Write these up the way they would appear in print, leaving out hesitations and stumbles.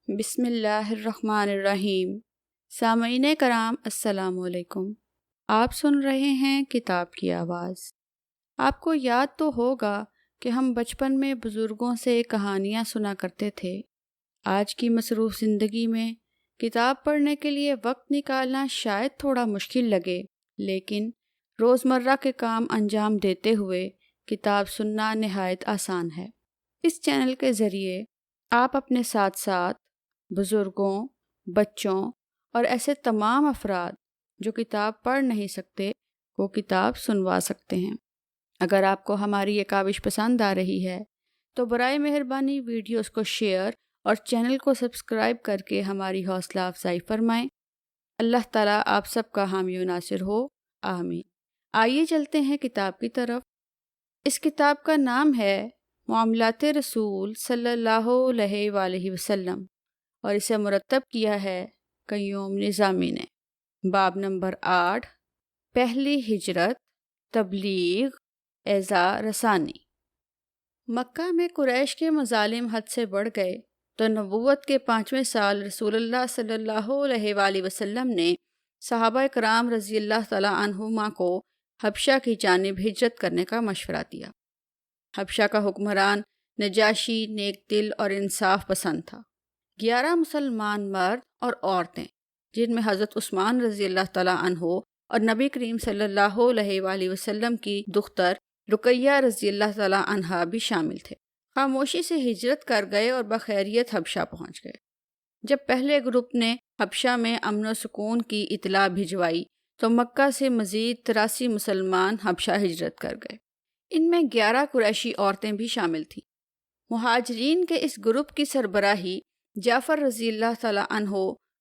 بسم اللہ الرحمن الرحیم۔ سامعین کرام السلام علیکم۔ آپ سن رہے ہیں کتاب کی آواز۔ آپ کو یاد تو ہوگا کہ ہم بچپن میں بزرگوں سے کہانیاں سنا کرتے تھے۔ آج کی مصروف زندگی میں کتاب پڑھنے کے لیے وقت نکالنا شاید تھوڑا مشکل لگے، لیکن روزمرہ کے کام انجام دیتے ہوئے کتاب سننا نہایت آسان ہے۔ اس چینل کے ذریعے آپ اپنے ساتھ ساتھ بزرگوں، بچوں اور ایسے تمام افراد جو کتاب پڑھ نہیں سکتے وہ کتاب سنوا سکتے ہیں۔ اگر آپ کو ہماری یہ کاوش پسند آ رہی ہے تو برائے مہربانی ویڈیوز کو شیئر اور چینل کو سبسکرائب کر کے ہماری حوصلہ افزائی فرمائیں۔ اللہ تعالیٰ آپ سب کا حامی و ناصر ہو، آمین۔ آئیے چلتے ہیں کتاب کی طرف۔ اس کتاب کا نام ہے معاملات رسول صلی اللہ علیہ وآلہ وسلم اور اسے مرتب کیا ہے قیوم نظامی نے۔ باب نمبر 8، پہلی ہجرت، تبلیغ، اعزاء رسانی۔ مکہ میں قریش کے مظالم حد سے بڑھ گئے تو نبوت کے 5ویں سال رسول اللہ صلی اللہ علیہ وآلہ وسلم نے صحابہ کرام رضی اللہ تعالیٰ عنہما کو حبشہ کی جانب ہجرت کرنے کا مشورہ دیا۔ حبشہ کا حکمران نجاشی نیک دل اور انصاف پسند تھا۔ 11 مسلمان مرد اور عورتیں، جن میں حضرت عثمان رضی اللہ تعالیٰ عنہ اور نبی کریم صلی اللہ علیہ وآلہ وسلم کی دختر رقیہ رضی اللہ تعالیٰ عنہا بھی شامل تھے، خاموشی سے ہجرت کر گئے اور بخیریت حبشہ پہنچ گئے۔ جب پہلے گروپ نے حبشہ میں امن و سکون کی اطلاع بھجوائی تو مکہ سے مزید 83 مسلمان حبشہ ہجرت کر گئے۔ ان میں 11 قریشی عورتیں بھی شامل تھیں۔ مہاجرین کے اس گروپ کی سربراہی جعفر رضی اللہ تعالیٰ عنہ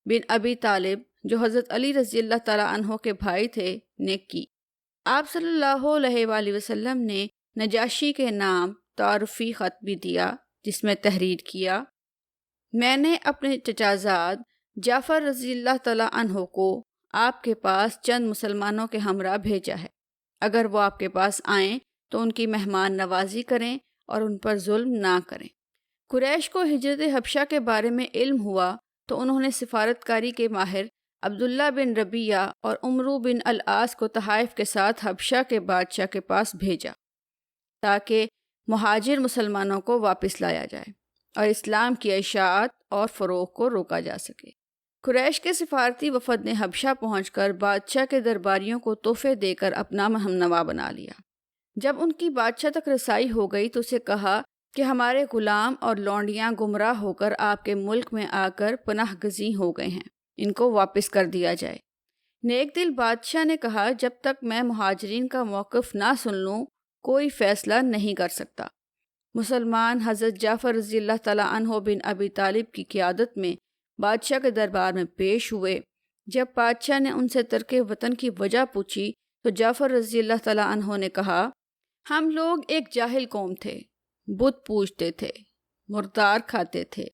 بن ابی طالب، جو حضرت علی رضی اللہ تعالیٰ عنہ کے بھائی تھے، نے کی۔ آپ صلی اللہ علیہ وآلہ وسلم نے نجاشی کے نام تعارفی خط بھی دیا، جس میں تحریر کیا: میں نے اپنے چچازاد جعفر رضی اللہ تعالیٰ عنہ کو آپ کے پاس چند مسلمانوں کے ہمراہ بھیجا ہے۔ اگر وہ آپ کے پاس آئیں تو ان کی مہمان نوازی کریں اور ان پر ظلم نہ کریں۔ قریش کو ہجرت حبشہ کے بارے میں علم ہوا تو انہوں نے سفارتکاری کے ماہر عبداللہ بن ربیہ اور عمرو بن العاص کو تحائف کے ساتھ حبشہ کے بادشاہ کے پاس بھیجا تاکہ مہاجر مسلمانوں کو واپس لایا جائے اور اسلام کی اشاعت اور فروغ کو روکا جا سکے۔ قریش کے سفارتی وفد نے حبشہ پہنچ کر بادشاہ کے درباریوں کو تحفے دے کر اپنا ہمنوا بنا لیا۔ جب ان کی بادشاہ تک رسائی ہو گئی تو اسے کہا کہ ہمارے غلام اور لونڈیاں گمراہ ہو کر آپ کے ملک میں آ کر پناہ گزین ہو گئے ہیں، ان کو واپس کر دیا جائے۔ نیک دل بادشاہ نے کہا، جب تک میں مہاجرین کا موقف نہ سن لوں کوئی فیصلہ نہیں کر سکتا۔ مسلمان حضرت جعفر رضی اللہ تعالیٰ عنہ بن ابی طالب کی قیادت میں بادشاہ کے دربار میں پیش ہوئے۔ جب بادشاہ نے ان سے ترک وطن کی وجہ پوچھی تو جعفر رضی اللہ تعالیٰ عنہ نے کہا، ہم لوگ ایک جاہل قوم تھے، بت پوجتے تھے، مردار کھاتے تھے،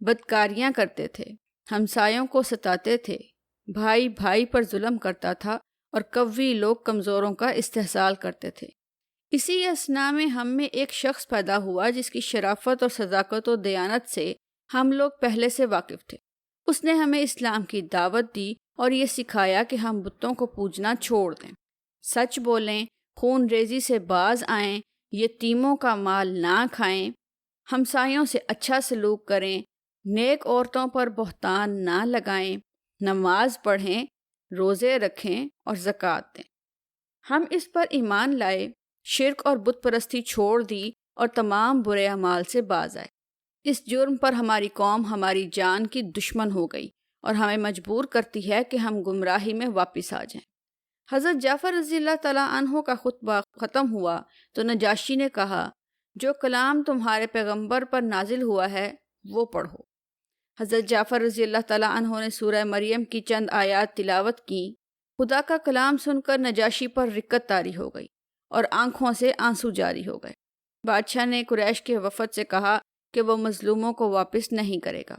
بدکاریاں کرتے تھے، ہمسایوں کو ستاتے تھے، بھائی بھائی پر ظلم کرتا تھا اور قوی لوگ کمزوروں کا استحصال کرتے تھے۔ اسی اثنا میں ہم میں ایک شخص پیدا ہوا جس کی شرافت اور صداقت و دیانت سے ہم لوگ پہلے سے واقف تھے۔ اس نے ہمیں اسلام کی دعوت دی اور یہ سکھایا کہ ہم بتوں کو پوجنا چھوڑ دیں، سچ بولیں، خون ریزی سے باز آئیں، یتیموں کا مال نہ کھائیں، ہمسایوں سے اچھا سلوک کریں، نیک عورتوں پر بہتان نہ لگائیں، نماز پڑھیں، روزے رکھیں اور زکوٰۃ دیں۔ ہم اس پر ایمان لائے، شرک اور بت پرستی چھوڑ دی اور تمام برے اعمال سے باز آئے۔ اس جرم پر ہماری قوم ہماری جان کی دشمن ہو گئی اور ہمیں مجبور کرتی ہے کہ ہم گمراہی میں واپس آ جائیں۔ حضرت جعفر رضی اللہ تعالیٰ عنہ کا خطبہ ختم ہوا تو نجاشی نے کہا، جو کلام تمہارے پیغمبر پر نازل ہوا ہے وہ پڑھو۔ حضرت جعفر رضی اللہ تعالیٰ عنہ نے سورہ مریم کی چند آیات تلاوت کی۔ خدا کا کلام سن کر نجاشی پر رقت طاری ہو گئی اور آنکھوں سے آنسو جاری ہو گئے۔ بادشاہ نے قریش کے وفد سے کہا کہ وہ مظلوموں کو واپس نہیں کرے گا۔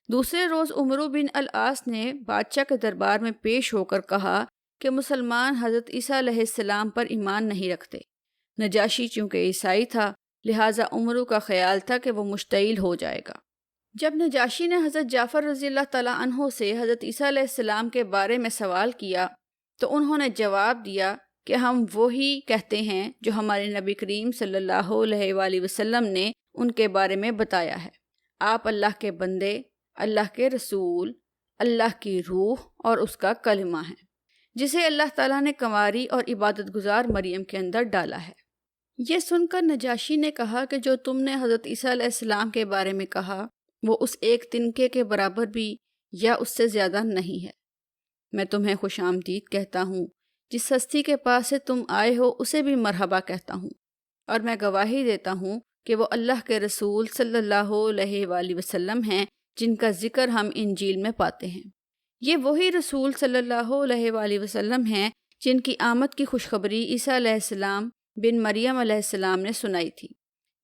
دوسرے روز عمرو بن العاص نے بادشاہ کے دربار میں پیش ہو کر کہا کہ مسلمان حضرت عیسیٰ علیہ السلام پر ایمان نہیں رکھتے۔ نجاشی چونکہ عیسائی تھا لہٰذا عمرو کا خیال تھا کہ وہ مشتعل ہو جائے گا۔ جب نجاشی نے حضرت جعفر رضی اللہ تعالیٰ عنہ سے حضرت عیسیٰ علیہ السلام کے بارے میں سوال کیا تو انہوں نے جواب دیا کہ ہم وہی کہتے ہیں جو ہمارے نبی کریم صلی اللہ علیہ وآلہ وسلم نے ان کے بارے میں بتایا ہے۔ آپ اللہ کے بندے، اللہ کے رسول، اللہ کی روح اور اس کا کلمہ ہیں، جسے اللہ تعالیٰ نے کنواری اور عبادت گزار مریم کے اندر ڈالا ہے۔ یہ سن کر نجاشی نے کہا کہ جو تم نے حضرت عیسیٰ علیہ السلام کے بارے میں کہا وہ اس ایک تنکے کے برابر بھی یا اس سے زیادہ نہیں ہے۔ میں تمہیں خوش آمدید کہتا ہوں، جس ہستی کے پاس سے تم آئے ہو اسے بھی مرحبا کہتا ہوں، اور میں گواہی دیتا ہوں کہ وہ اللہ کے رسول صلی اللہ علیہ وآلہ وسلم ہیں جن کا ذکر ہم انجیل میں پاتے ہیں۔ یہ وہی رسول صلی اللہ علیہ وآلہ وسلم ہیں جن کی آمد کی خوشخبری عیسیٰ علیہ السلام بن مریم علیہ السلام نے سنائی تھی۔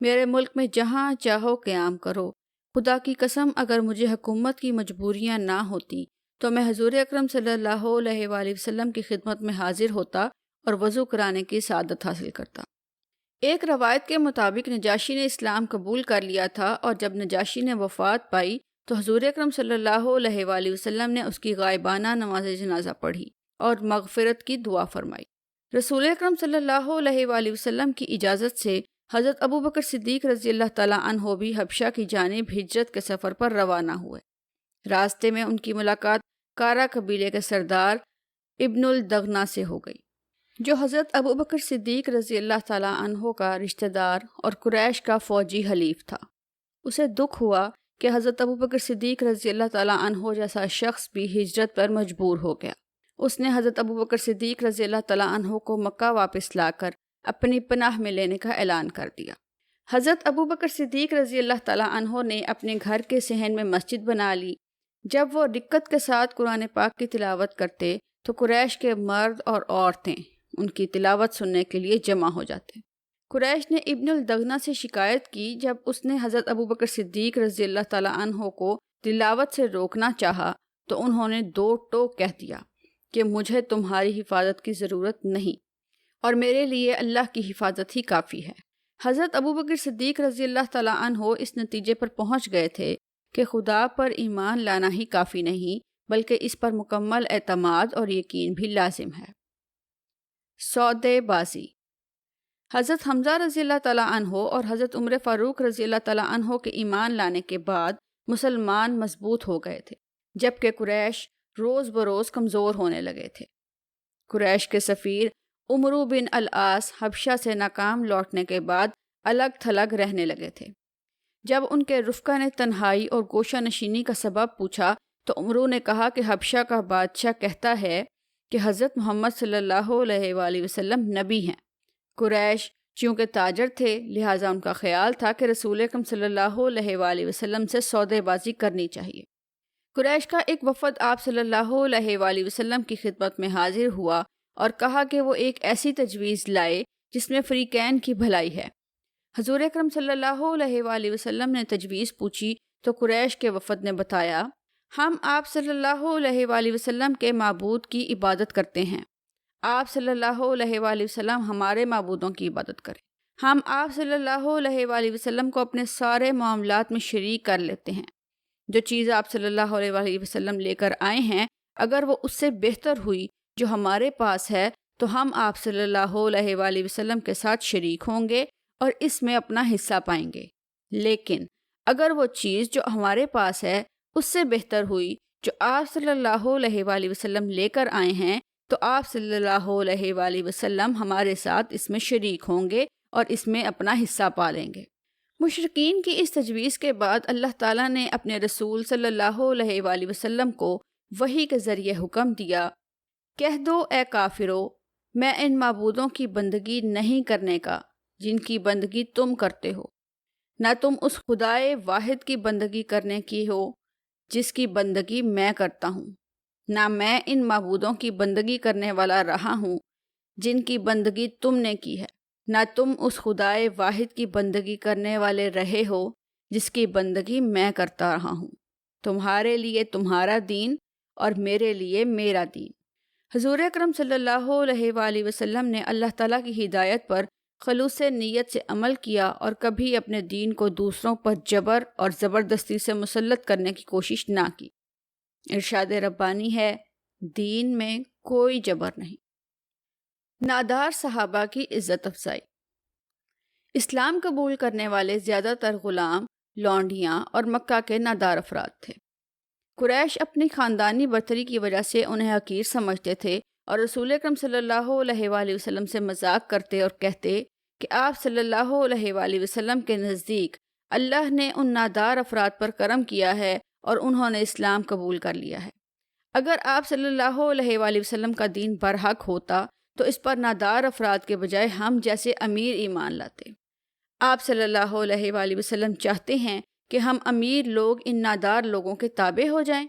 میرے ملک میں جہاں چاہو قیام کرو، خدا کی قسم اگر مجھے حکومت کی مجبوریاں نہ ہوتی تو میں حضور اکرم صلی اللہ علیہ وآلہ وسلم کی خدمت میں حاضر ہوتا اور وضو کرانے کی سعادت حاصل کرتا۔ ایک روایت کے مطابق نجاشی نے اسلام قبول کر لیا تھا، اور جب نجاشی نے وفات پائی تو حضور اکرم صلی اللہ علیہ وآلہ وسلم نے اس کی غائبانہ نماز جنازہ پڑھی اور مغفرت کی دعا فرمائی۔ رسول اکرم صلی اللہ علیہ وآلہ وسلم کی اجازت سے حضرت ابوبکر صدیق رضی اللہ تعالیٰ عنہ بھی حبشہ کی جانب ہجرت کے سفر پر روانہ ہوئے۔ راستے میں ان کی ملاقات کارا قبیلے کے سردار ابن الدغنا سے ہو گئی، جو حضرت ابوبکر صدیق رضی اللہ تعالیٰ عنہ کا رشتہ دار اور قریش کا فوجی حلیف تھا۔ اسے دکھ ہوا کہ حضرت ابوبکر صدیق رضی اللہ تعالیٰ عنہ جیسا شخص بھی ہجرت پر مجبور ہو گیا۔ اس نے حضرت ابوبکر صدیق رضی اللہ تعالیٰ عنہ کو مکہ واپس لا کر اپنی پناہ میں لینے کا اعلان کر دیا۔ حضرت ابوبکر صدیق رضی اللہ تعالیٰ عنہ نے اپنے گھر کے صحن میں مسجد بنا لی۔ جب وہ دقت کے ساتھ قرآن پاک کی تلاوت کرتے تو قریش کے مرد اور عورتیں ان کی تلاوت سننے کے لیے جمع ہو جاتے۔ قریش نے ابن الدغنا سے شکایت کی جب اس نے حضرت ابوبکر صدیق رضی اللہ تعالیٰ عنہ کو تلاوت سے روکنا چاہا تو انہوں نے دو ٹوک کہہ دیا کہ مجھے تمہاری حفاظت کی ضرورت نہیں، اور میرے لیے اللہ کی حفاظت ہی کافی ہے۔ حضرت ابوبکر صدیق رضی اللہ تعالیٰ عنہ اس نتیجے پر پہنچ گئے تھے کہ خدا پر ایمان لانا ہی کافی نہیں، بلکہ اس پر مکمل اعتماد اور یقین بھی لازم ہے۔ سودے بازی۔ حضرت حمزہ رضی اللہ تعالیٰ عنہ اور حضرت عمر فاروق رضی اللہ تعالیٰ عنہ کے ایمان لانے کے بعد مسلمان مضبوط ہو گئے تھے، جبکہ قریش روز بروز کمزور ہونے لگے تھے۔ قریش کے سفیر عمرو بن العاص حبشہ سے ناکام لوٹنے کے بعد الگ تھلگ رہنے لگے تھے۔ جب ان کے رفقا نے تنہائی اور گوشہ نشینی کا سبب پوچھا تو عمرو نے کہا کہ حبشہ کا بادشاہ کہتا ہے کہ حضرت محمد صلی اللہ علیہ وآلہ وسلم نبی ہیں۔ قریش چونکہ تاجر تھے لہٰذا ان کا خیال تھا کہ رسول اکرم صلی اللہ علیہ وآلہ وسلم سے سودے بازی کرنی چاہیے۔ قریش کا ایک وفد آپ صلی اللہ علیہ وآلہ وسلم کی خدمت میں حاضر ہوا اور کہا کہ وہ ایک ایسی تجویز لائے جس میں فریقین کی بھلائی ہے۔ حضور اکرم صلی اللہ علیہ وآلہ وسلم نے تجویز پوچھی تو قریش کے وفد نے بتایا، ہم آپ صلی اللہ علیہ وآلہ وسلم کے معبود کی عبادت کرتے ہیں، آپ صلی اللہ علیہ وآلہ وسلم ہمارے معبودوں کی عبادت کریں۔ ہم آپ صلی اللہ علیہ وآلہ وسلم کو اپنے سارے معاملات میں شریک کر لیتے ہیں۔ جو چیز آپ صلی اللہ علیہ وآلہ وسلم لے کر آئے ہیں اگر وہ اس سے بہتر ہوئی جو ہمارے پاس ہے تو ہم آپ صلی اللہ علیہ وآلہ وسلم کے ساتھ شریک ہوں گے اور اس میں اپنا حصہ پائیں گے، لیکن اگر وہ چیز جو ہمارے پاس ہے اس سے بہتر ہوئی جو آپ صلی اللہ علیہ وآلہ وسلم لے کر آئے ہیں تو آپ صلی اللہ علیہ وآلہ وسلم ہمارے ساتھ اس میں شریک ہوں گے اور اس میں اپنا حصہ پا لیں گے۔ مشرکین کی اس تجویز کے بعد اللہ تعالیٰ نے اپنے رسول صلی اللہ علیہ وآلہ وسلم کو وحی کے ذریعے حکم دیا، کہہ دو اے کافرو، میں ان معبودوں کی بندگی نہیں کرنے کا جن کی بندگی تم کرتے ہو، نہ تم اس خدائے واحد کی بندگی کرنے کی ہو جس کی بندگی میں کرتا ہوں، نہ میں ان معبودوں کی بندگی کرنے والا رہا ہوں جن کی بندگی تم نے کی ہے، نہ تم اس خدائے واحد کی بندگی کرنے والے رہے ہو جس کی بندگی میں کرتا رہا ہوں۔ تمہارے لیے تمہارا دین اور میرے لیے میرا دین۔ حضور اکرم صلی اللہ علیہ وآلہ وسلم نے اللہ تعالیٰ کی ہدایت پر خلوص نیت سے عمل کیا اور کبھی اپنے دین کو دوسروں پر جبر اور زبردستی سے مسلط کرنے کی کوشش نہ کی۔ ارشاد ربانی ہے، دین میں کوئی جبر نہیں۔ نادار صحابہ کی عزت افزائی۔ اسلام قبول کرنے والے زیادہ تر غلام، لونڈیاں اور مکہ کے نادار افراد تھے۔ قریش اپنی خاندانی برتری کی وجہ سے انہیں حقیر سمجھتے تھے اور رسول اکرم صلی اللہ علیہ وآلہ وسلم سے مذاق کرتے اور کہتے کہ آپ صلی اللہ علیہ وآلہ وسلم کے نزدیک اللہ نے ان نادار افراد پر کرم کیا ہے اور انہوں نے اسلام قبول کر لیا ہے۔ اگر آپ صلی اللہ علیہ وآلہ وسلم کا دین برحق ہوتا تو اس پر نادار افراد کے بجائے ہم جیسے امیر ایمان لاتے۔ آپ صلی اللہ علیہ وآلہ وسلم چاہتے ہیں کہ ہم امیر لوگ ان نادار لوگوں کے تابع ہو جائیں۔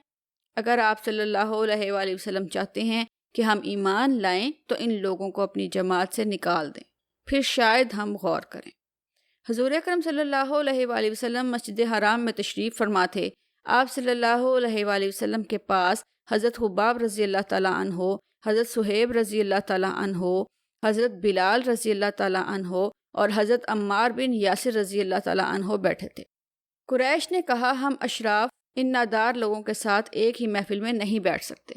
اگر آپ صلی اللہ علیہ وآلہ وسلم چاہتے ہیں کہ ہم ایمان لائیں تو ان لوگوں کو اپنی جماعت سے نکال دیں، پھر شاید ہم غور کریں۔ حضور اکرم صلی اللہ علیہ وآلہ وسلم مسجد حرام میں تشریف فرما تھے۔ آپ صلی اللہ علیہ وآلہ وسلم کے پاس حضرت حباب رضی اللہ تعالیٰ عنہ، حضرت صہیب رضی اللہ تعالیٰ عنہ، حضرت بلال رضی اللہ تعالیٰ عنہ اور حضرت عمار بن یاسر رضی اللہ تعالیٰ عنہ بیٹھے تھے۔ قریش نے کہا، ہم اشراف ان نادار لوگوں کے ساتھ ایک ہی محفل میں نہیں بیٹھ سکتے۔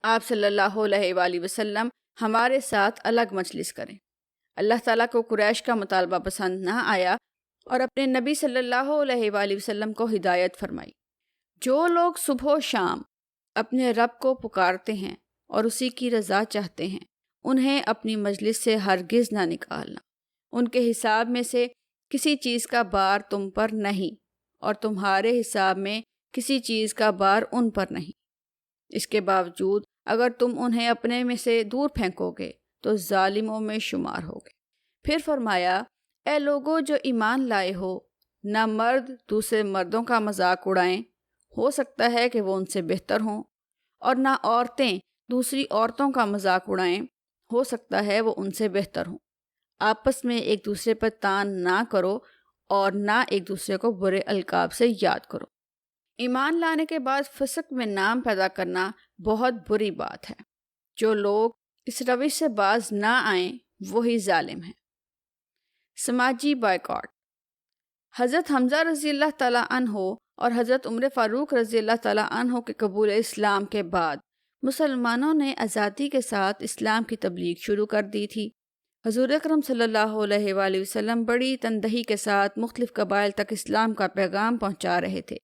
آپ صلی اللہ علیہ وآلہ وسلم ہمارے ساتھ الگ مجلس کریں۔ اللہ تعالیٰ کو قریش کا مطالبہ پسند نہ آیا اور اپنے نبی صلی اللہ علیہ وآلہ وسلم کو ہدایت فرمائی۔ جو لوگ صبح و شام اپنے رب کو پکارتے ہیں اور اسی کی رضا چاہتے ہیں، انہیں اپنی مجلس سے ہرگز نہ نکالنا۔ ان کے حساب میں سے کسی چیز کا بار تم پر نہیں اور تمہارے حساب میں کسی چیز کا بار ان پر نہیں۔ اس کے باوجود اگر تم انہیں اپنے میں سے دور پھینکو گے تو ظالموں میں شمار ہوگے۔ پھر فرمایا، اے لوگو جو ایمان لائے ہو، نہ مرد دوسرے مردوں کا مذاق اڑائیں، ہو سکتا ہے کہ وہ ان سے بہتر ہوں، اور نہ عورتیں دوسری عورتوں کا مذاق اڑائیں، ہو سکتا ہے وہ ان سے بہتر ہوں۔ آپس میں ایک دوسرے پر تان نہ کرو اور نہ ایک دوسرے کو برے القاب سے یاد کرو۔ ایمان لانے کے بعد فسق میں نام پیدا کرنا بہت بری بات ہے۔ جو لوگ اس روش سے باز نہ آئیں وہی ظالم ہیں۔ سماجی بائیکاٹ۔ حضرت حمزہ رضی اللہ تعالیٰ عنہ اور حضرت عمر فاروق رضی اللہ تعالیٰ عنہ کے قبول اسلام کے بعد مسلمانوں نے آزادی کے ساتھ اسلام کی تبلیغ شروع کر دی تھی۔ حضور اکرم صلی اللہ علیہ وآلہ وسلم بڑی تندہی کے ساتھ مختلف قبائل تک اسلام کا پیغام پہنچا رہے تھے۔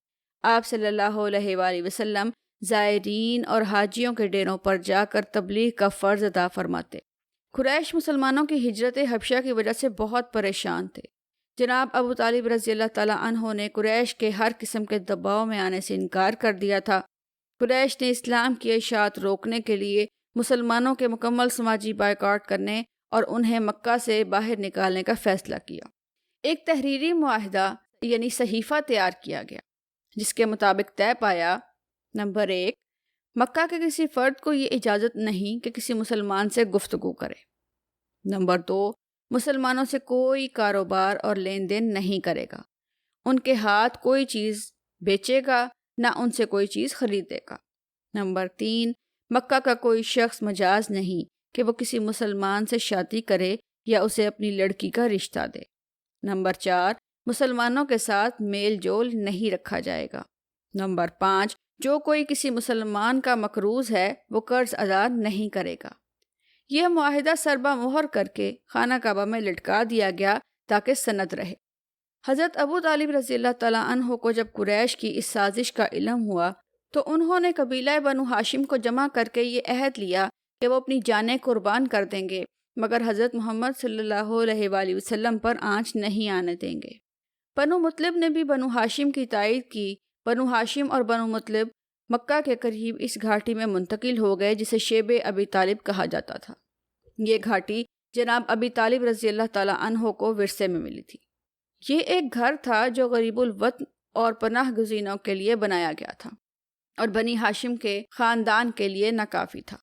آپ صلی اللہ علیہ وآلہ وسلم زائرین اور حاجیوں کے ڈیروں پر جا کر تبلیغ کا فرض ادا فرماتے۔ قریش مسلمانوں کی ہجرت حبشہ کی وجہ سے بہت پریشان تھے۔ جناب ابو طالب رضی اللہ تعالیٰ عنہ نے قریش کے ہر قسم کے دباؤ میں آنے سے انکار کر دیا تھا۔ قریش نے اسلام کی اشاعت روکنے کے لیے مسلمانوں کے مکمل سماجی بائیکاٹ کرنے اور انہیں مکہ سے باہر نکالنے کا فیصلہ کیا۔ ایک تحریری معاہدہ یعنی صحیفہ تیار کیا گیا جس کے مطابق طے پایا، نمبر 1، مکہ کے کسی فرد کو یہ اجازت نہیں کہ کسی مسلمان سے گفتگو کرے۔ نمبر 2، مسلمانوں سے کوئی کاروبار اور لین دین نہیں کرے گا، ان کے ہاتھ کوئی چیز بیچے گا نہ ان سے کوئی چیز خریدے گا۔ نمبر 3، مکہ کا کوئی شخص مجاز نہیں کہ وہ کسی مسلمان سے شادی کرے یا اسے اپنی لڑکی کا رشتہ دے۔ نمبر 4، مسلمانوں کے ساتھ میل جول نہیں رکھا جائے گا۔ نمبر 5، جو کوئی کسی مسلمان کا مقروض ہے وہ قرض ادا نہیں کرے گا۔ یہ معاہدہ سربا مہر کر کے خانہ کعبہ میں لٹکا دیا گیا تاکہ سند رہے۔ حضرت ابو طالب رضی اللہ تعالیٰ عنہ کو جب قریش کی اس سازش کا علم ہوا تو انہوں نے قبیلہ بنو ہاشم کو جمع کر کے یہ عہد لیا کہ وہ اپنی جانیں قربان کر دیں گے مگر حضرت محمد صلی اللہ علیہ وآلہ وسلم پر آنچ نہیں آنے دیں گے۔ بنو مطلب نے بھی بنو ہاشم کی تائید کی۔ بنو ہاشم اور بنو مطلب مکہ کے قریب اس گھاٹی میں منتقل ہو گئے جسے شیب ابی طالب کہا جاتا تھا۔ یہ گھاٹی جناب ابی طالب رضی اللہ تعالیٰ عنہ کو ورثے میں ملی تھی۔ یہ ایک گھر تھا جو غریب الوطن اور پناہ گزینوں کے لیے بنایا گیا تھا اور بنی ہاشم کے خاندان کے لیے ناکافی تھا۔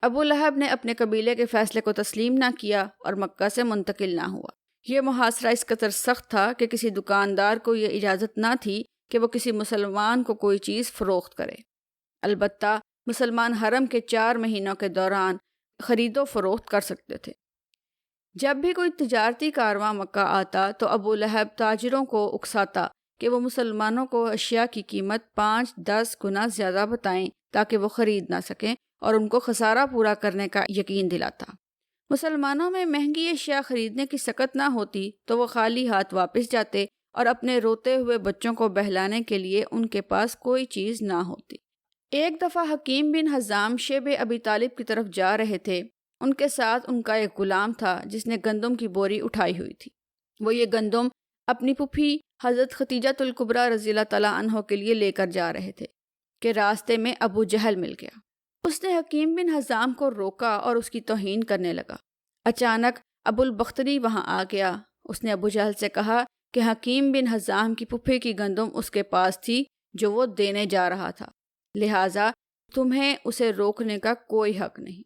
ابو لہب نے اپنے قبیلے کے فیصلے کو تسلیم نہ کیا اور مکہ سے منتقل نہ ہوا۔ یہ محاصرہ اس قدر سخت تھا کہ کسی دکاندار کو یہ اجازت نہ تھی کہ وہ کسی مسلمان کو کوئی چیز فروخت کرے۔ البتہ مسلمان حرم کے 4 مہینوں کے دوران خرید و فروخت کر سکتے تھے۔ جب بھی کوئی تجارتی کارواں مکہ آتا تو ابو لہب تاجروں کو اکساتا کہ وہ مسلمانوں کو اشیاء کی قیمت 5-10 گنا زیادہ بتائیں تاکہ وہ خرید نہ سکیں، اور ان کو خسارہ پورا کرنے کا یقین دلاتا۔ مسلمانوں میں مہنگی اشیاء خریدنے کی سکت نہ ہوتی تو وہ خالی ہاتھ واپس جاتے اور اپنے روتے ہوئے بچوں کو بہلانے کے لیے ان کے پاس کوئی چیز نہ ہوتی۔ ایک دفعہ حکیم بن حزام شیب ابی طالب کی طرف جا رہے تھے۔ ان کے ساتھ ان کا ایک غلام تھا جس نے گندم کی بوری اٹھائی ہوئی تھی۔ وہ یہ گندم اپنی پھوپھی حضرت ختیجۃ الکبریٰ رضی اللہ تعالیٰ عنہ کے لیے لے کر جا رہے تھے کہ راستے میں ابو جہل مل گیا۔ اس نے حکیم بن حزام کو روکا اور اس کی توہین کرنے لگا۔ اچانک ابو البختری وہاں آ گیا۔ اس نے ابو جہل سے کہا کہ حکیم بن حزام کی پھوپھی کی گندم اس کے پاس تھی جو وہ دینے جا رہا تھا، لہٰذا تمہیں اسے روکنے کا کوئی حق نہیں۔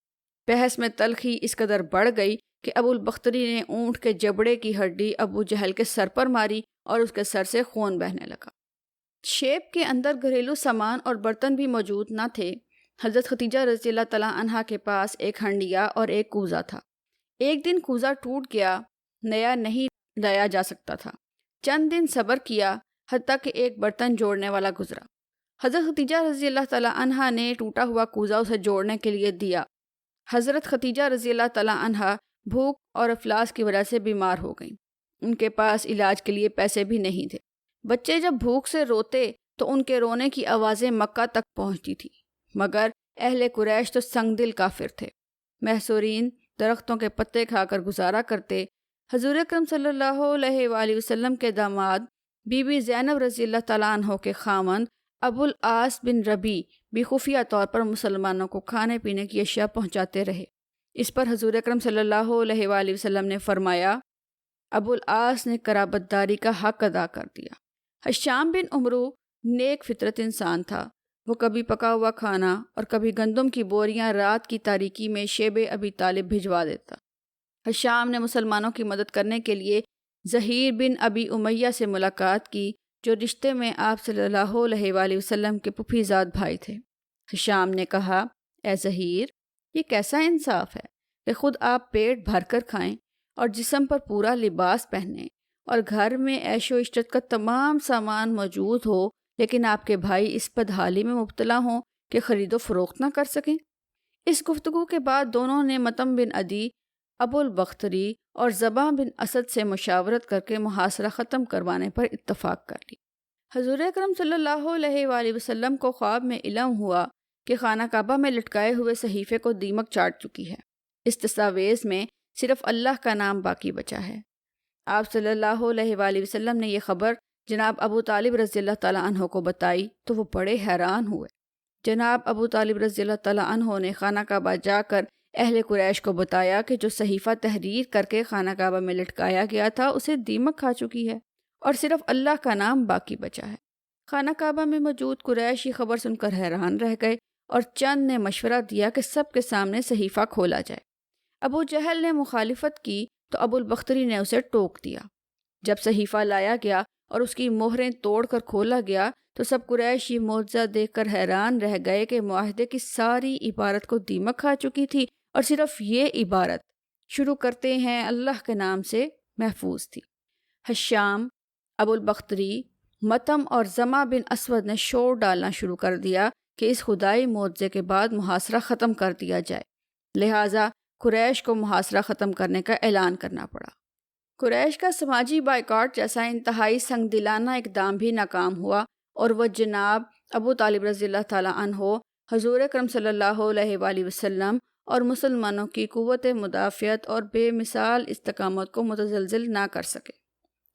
بحث میں تلخی اس قدر بڑھ گئی کہ ابو البختری نے اونٹ کے جبڑے کی ہڈی ابو جہل کے سر پر ماری اور اس کے سر سے خون بہنے لگا۔ شیب کے اندر گھریلو سامان اور برتن بھی موجود نہ تھے۔ حضرت ختیجہ رضی اللہ تعالیٰ عنہا کے پاس ایک ہنڈیا اور ایک کوزہ تھا۔ ایک دن کوزہ ٹوٹ گیا، نیا نہیں لایا جا سکتا تھا۔ چند دن صبر کیا حتیٰ کہ ایک برتن جوڑنے والا گزرا۔ حضرت ختیجہ رضی اللہ تعالیٰ عنہا نے ٹوٹا ہوا کوزہ اسے جوڑنے کے لیے دیا۔ حضرت ختیجہ رضی اللہ تعالیٰ عنہا بھوک اور افلاس کی وجہ سے بیمار ہو گئیں۔ ان کے پاس علاج کے لیے پیسے بھی نہیں تھے۔ بچے جب بھوک سے روتے تو ان کے رونے کی آوازیں مکہ تک پہنچتی تھی، مگر اہل قریش تو سنگ دل کافر تھے۔ محصورین درختوں کے پتے کھا کر گزارا کرتے۔ حضور اکرم صلی اللہ علیہ وآلہ وسلم کے داماد بی بی زینب رضی اللہ تعالیٰ عنہ کے خاوند ابو العاص بن ربیع بھی خفیہ طور پر مسلمانوں کو کھانے پینے کی اشیاء پہنچاتے رہے۔ اس پر حضور اکرم صلی اللہ علیہ وآلہ وسلم نے فرمایا، ابو العاص نے قرابت داری کا حق ادا کر دیا۔ حشام بن عمرو نیک فطرت انسان تھا۔ وہ کبھی پکا ہوا کھانا اور کبھی گندم کی بوریاں رات کی تاریکی میں شیب ابی طالب بھجوا دیتا۔ حشام نے مسلمانوں کی مدد کرنے کے لیے ظہیر بن ابی امیہ سے ملاقات کی، جو رشتے میں آپ صلی اللہ علیہ وآلہ وسلم کے پھوپھی زاد بھائی تھے۔ حشام نے کہا، اے ظہیر، یہ کیسا انصاف ہے کہ خود آپ پیٹ بھر کر کھائیں اور جسم پر پورا لباس پہنیں، اور گھر میں عیش و عشرت کا تمام سامان موجود ہو، لیکن آپ کے بھائی اس بدحالی میں مبتلا ہوں کہ خرید و فروخت نہ کر سکیں۔ اس گفتگو کے بعد دونوں نے مطعم بن عدی، ابو البختری اور ضباح بن اسد سے مشاورت کر کے محاصرہ ختم کروانے پر اتفاق کر لی۔ حضور اکرم صلی اللہ علیہ وآلہ وسلم کو خواب میں علم ہوا کہ خانہ کعبہ میں لٹکائے ہوئے صحیفے کو دیمک چاٹ چکی ہے۔ اس دستاویز میں صرف اللہ کا نام باقی بچا ہے۔ آپ صلی اللہ علیہ وآلہ وسلم نے یہ خبر جناب ابو طالب رضی اللہ تعالیٰ عنہ کو بتائی تو وہ بڑے حیران ہوئے۔ جناب ابو طالب رضی اللہ تعالیٰ عنہ نے خانہ کعبہ جا کر اہل قریش کو بتایا کہ جو صحیفہ تحریر کر کے خانہ کعبہ میں لٹکایا گیا تھا اسے دیمک کھا چکی ہے اور صرف اللہ کا نام باقی بچا ہے۔ خانہ کعبہ میں موجود قریش یہ خبر سن کر حیران رہ گئے اور چند نے مشورہ دیا کہ سب کے سامنے صحیفہ کھولا جائے۔ ابو جہل نے مخالفت کی تو ابو البختری نے اسے ٹوک دیا۔ جب صحیفہ لایا گیا اور اس کی مہریں توڑ کر کھولا گیا تو سب قریش یہ معجزہ دیکھ کر حیران رہ گئے کہ معاہدے کی ساری عبارت کو دیمک کھا چکی تھی اور صرف یہ عبارت شروع کرتے ہیں اللہ کے نام سے محفوظ تھی۔ حشام، ابو البختری، مطعم اور ضمع بن اسود نے شور ڈالنا شروع کر دیا کہ اس خدائی معجزے کے بعد محاصرہ ختم کر دیا جائے، لہٰذا قریش کو محاصرہ ختم کرنے کا اعلان کرنا پڑا۔ قریش کا سماجی بائیکاٹ جیسا انتہائی سنگ دلانہ اقدام بھی ناکام ہوا اور وہ جناب ابو طالب رضی اللہ تعالیٰ عنہ، حضور اکرم صلی اللہ علیہ وآلہ وسلم اور مسلمانوں کی قوت مدافعت اور بے مثال استقامت کو متزلزل نہ کر سکے۔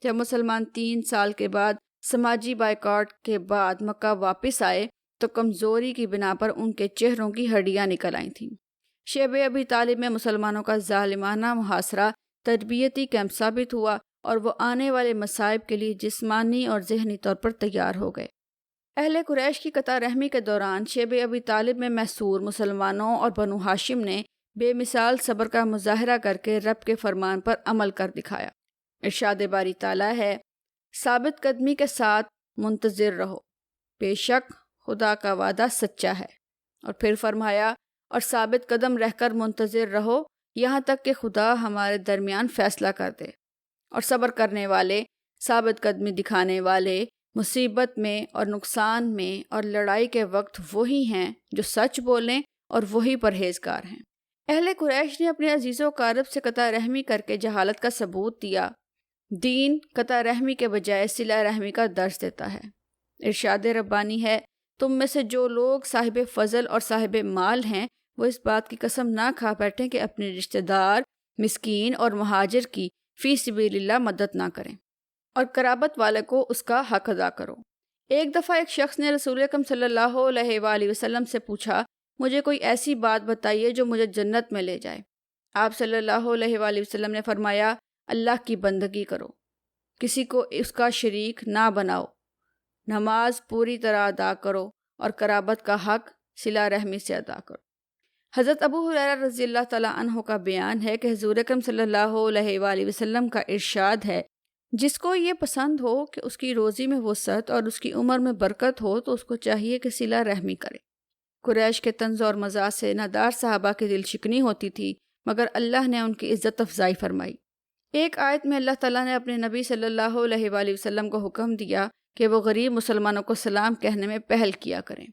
جب مسلمان 3 سال کے بعد سماجی بائیکاٹ کے بعد مکہ واپس آئے تو کمزوری کی بنا پر ان کے چہروں کی ہڈیاں نکل آئی تھیں۔ شیب ابی طالب میں مسلمانوں کا ظالمانہ محاصرہ تربیتی کیمپ ثابت ہوا اور وہ آنے والے مصائب کے لیے جسمانی اور ذہنی طور پر تیار ہو گئے۔ اہل قریش کی قطع رحمی کے دوران شیب ابی طالب میں محصور مسلمانوں اور بنو ہاشم نے بے مثال صبر کا مظاہرہ کر کے رب کے فرمان پر عمل کر دکھایا۔ ارشاد باری تعالیٰ ہے، ثابت قدمی کے ساتھ منتظر رہو، بے شک خدا کا وعدہ سچا ہے۔ اور پھر فرمایا، اور ثابت قدم رہ کر منتظر رہو یہاں تک کہ خدا ہمارے درمیان فیصلہ کر دے۔ اور صبر کرنے والے، ثابت قدمی دکھانے والے، مصیبت میں اور نقصان میں اور لڑائی کے وقت وہی ہیں جو سچ بولیں اور وہی پرہیزگار ہیں۔ اہل قریش نے اپنے عزیزوں کا عرب سے قطع رحمی کر کے جہالت کا ثبوت دیا۔ دین قطع رحمی کے بجائے صلہ رحمی کا درس دیتا ہے۔ ارشاد ربانی ہے، تم میں سے جو لوگ صاحب فضل اور صاحب مال ہیں وہ اس بات کی قسم نہ کھا بیٹھیں کہ اپنے رشتہ دار، مسکین اور مہاجر کی فی سبیل اللہ مدد نہ کریں، اور قرابت والے کو اس کا حق ادا کرو۔ ایک دفعہ ایک شخص نے رسول اکرم صلی اللہ علیہ وآلہ وسلم سے پوچھا، مجھے کوئی ایسی بات بتائیے جو مجھے جنت میں لے جائے۔ آپ صلی اللہ علیہ وآلہ وسلم نے فرمایا، اللہ کی بندگی کرو، کسی کو اس کا شریک نہ بناؤ، نماز پوری طرح ادا کرو، اور قرابت کا حق صلہ رحمی سے ادا کرو۔ حضرت ابو ہریرہ رضی اللہ تعالیٰ عنہ کا بیان ہے کہ حضور اکرم صلی اللہ علیہ وآلہ وسلم کا ارشاد ہے، جس کو یہ پسند ہو کہ اس کی روزی میں وسعت اور اس کی عمر میں برکت ہو تو اس کو چاہیے کہ صلہ رحمی کرے۔ قریش کے طنز اور مزاح سے نادار صحابہ کی دل شکنی ہوتی تھی، مگر اللہ نے ان کی عزت افزائی فرمائی۔ ایک آیت میں اللہ تعالیٰ نے اپنے نبی صلی اللہ علیہ وآلہ وسلم کو حکم دیا کہ وہ غریب مسلمانوں کو سلام کہنے میں پہل کیا کریں۔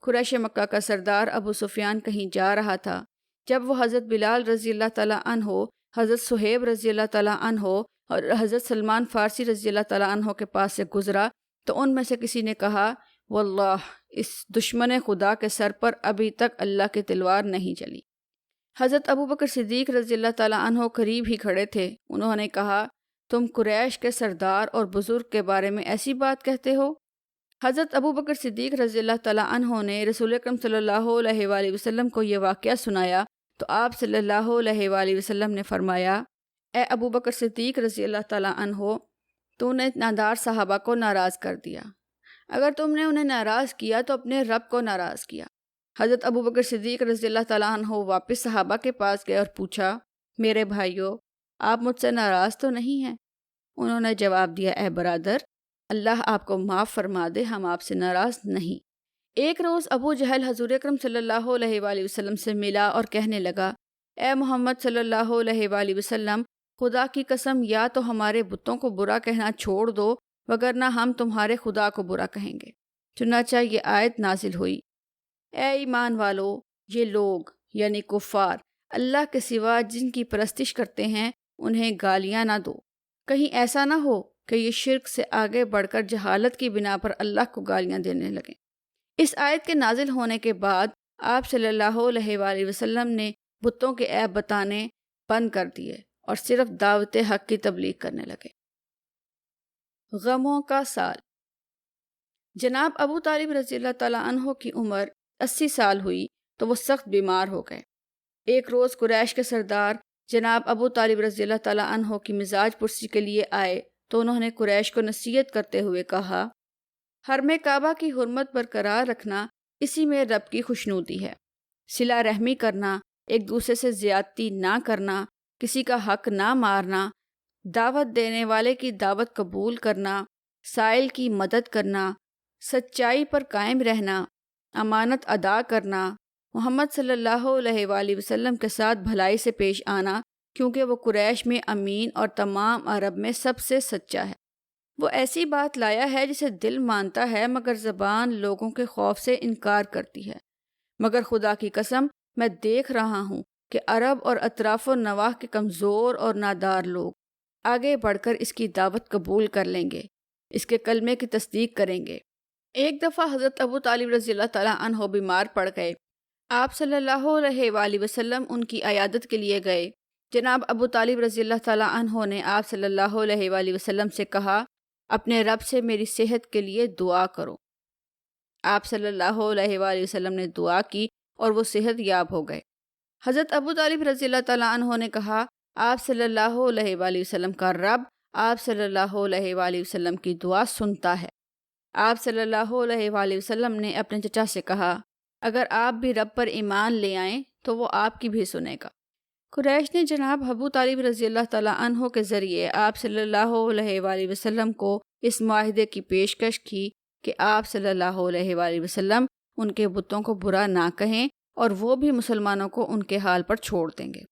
قریش مکہ کا سردار ابو سفیان کہیں جا رہا تھا، جب وہ حضرت بلال رضی اللہ تعالیٰ عنہ، حضرت صہیب رضی اللہ تعالیٰ عنہ اور حضرت سلمان فارسی رضی اللہ تعالیٰ عنہ کے پاس سے گزرا تو ان میں سے کسی نے کہا، واللہ اس دشمن خدا کے سر پر ابھی تک اللہ کی تلوار نہیں چلی۔ حضرت ابوبکر صدیق رضی اللہ تعالیٰ عنہ قریب ہی کھڑے تھے۔ انہوں نے کہا، تم قریش کے سردار اور بزرگ کے بارے میں ایسی بات کہتے ہو؟ حضرت ابوبکر صدیق رضی اللہ تعالیٰ عنہ نے رسول اکرم صلی اللہ علیہ وآلہ وسلم کو یہ واقعہ سنایا تو آپ صلی اللہ علیہ وآلہ وسلم نے فرمایا، اے ابوبکر صدیق رضی اللہ تعالیٰ عنہ، تو نے نادار صحابہ کو ناراض کر دیا۔ اگر تم نے انہیں ناراض کیا تو اپنے رب کو ناراض کیا۔ حضرت ابوبکر صدیق رضی اللہ تعالیٰ عنہ واپس صحابہ کے پاس گئے اور پوچھا، میرے بھائیو، آپ مجھ سے ناراض تو نہیں ہیں؟ انہوں نے جواب دیا، اے برادر، اللہ آپ کو معاف فرما دے، ہم آپ سے ناراض نہیں۔ ایک روز ابو جہل حضور اکرم صلی اللہ علیہ وآلہ وسلم سے ملا اور کہنے لگا، اے محمد صلی اللہ علیہ وآلہ وسلم، خدا کی قسم یا تو ہمارے بتوں کو برا کہنا چھوڑ دو وگرنہ ہم تمہارے خدا کو برا کہیں گے۔ چنانچہ یہ آیت نازل ہوئی، اے ایمان والو، یہ لوگ یعنی کفار اللہ کے سوا جن کی پرستش کرتے ہیں انہیں گالیاں نہ دو، کہیں ایسا نہ ہو کہ یہ شرک سے آگے بڑھ کر جہالت کی بنا پر اللہ کو گالیاں دینے لگیں۔ اس آیت کے نازل ہونے کے بعد آپ صلی اللہ علیہ وآلہ وسلم نے بتوں کے عیب بتانے بند کر دیے اور صرف دعوت حق کی تبلیغ کرنے لگے۔ غموں کا سال۔ جناب ابو طالب رضی اللہ تعالیٰ عنہ کی عمر 80 سال ہوئی تو وہ سخت بیمار ہو گئے۔ ایک روز قریش کے سردار جناب ابو طالب رضی اللہ تعالیٰ عنہ کی مزاج پرسی کے لیے آئے تو انہوں نے قریش کو نصیحت کرتے ہوئے کہا، حرم کعبہ کی حرمت برقرار رکھنا اسی میں رب کی خوشنودی ہے۔ صلہ رحمی کرنا، ایک دوسرے سے زیادتی نہ کرنا، کسی کا حق نہ مارنا، دعوت دینے والے کی دعوت قبول کرنا، سائل کی مدد کرنا، سچائی پر قائم رہنا، امانت ادا کرنا، محمد صلی اللہ علیہ وآلہ وسلم کے ساتھ بھلائی سے پیش آنا کیونکہ وہ قریش میں امین اور تمام عرب میں سب سے سچا ہے۔ وہ ایسی بات لایا ہے جسے دل مانتا ہے مگر زبان لوگوں کے خوف سے انکار کرتی ہے۔ مگر خدا کی قسم میں دیکھ رہا ہوں کہ عرب اور اطراف و نواح کے کمزور اور نادار لوگ آگے بڑھ کر اس کی دعوت قبول کر لیں گے، اس کے کلمے کی تصدیق کریں گے۔ ایک دفعہ حضرت ابو طالب رضی اللہ تعالیٰ عنہ بیمار پڑ گئے۔ آپ صلی اللہ علیہ وآلہ وسلم ان کی عیادت کے لیے گئے۔ جناب ابو طالب رضی اللہ تعالیٰ عنہ نے آپ صلی اللہ علیہ وآلہ وسلم سے کہا، اپنے رب سے میری صحت کے لیے دعا کرو۔ آپ صلی اللہ علیہ وآلہ وسلم نے دعا کی اور وہ صحت یاب ہو گئے۔ حضرت ابو طالب رضی اللہ تعالیٰ عنہ نے کہا، آپ صلی اللہ علیہ وآلہ وسلم کا رب آپ صلی اللہ علیہ وآلہ وسلم کی دعا سنتا ہے۔ آپ صلی اللہ علیہ وآلہ وسلم نے اپنے چچا سے کہا، اگر آپ بھی رب پر ایمان لے آئیں تو وہ آپ کی بھی سنے گا۔ قریش نے جناب ابو طالب رضی اللہ تعالیٰ عنہ کے ذریعے آپ صلی اللہ علیہ وآلہ وسلم کو اس معاہدے کی پیشکش کی کہ آپ صلی اللہ علیہ وآلہ وسلم ان کے بتوں کو برا نہ کہیں اور وہ بھی مسلمانوں کو ان کے حال پر چھوڑ دیں گے۔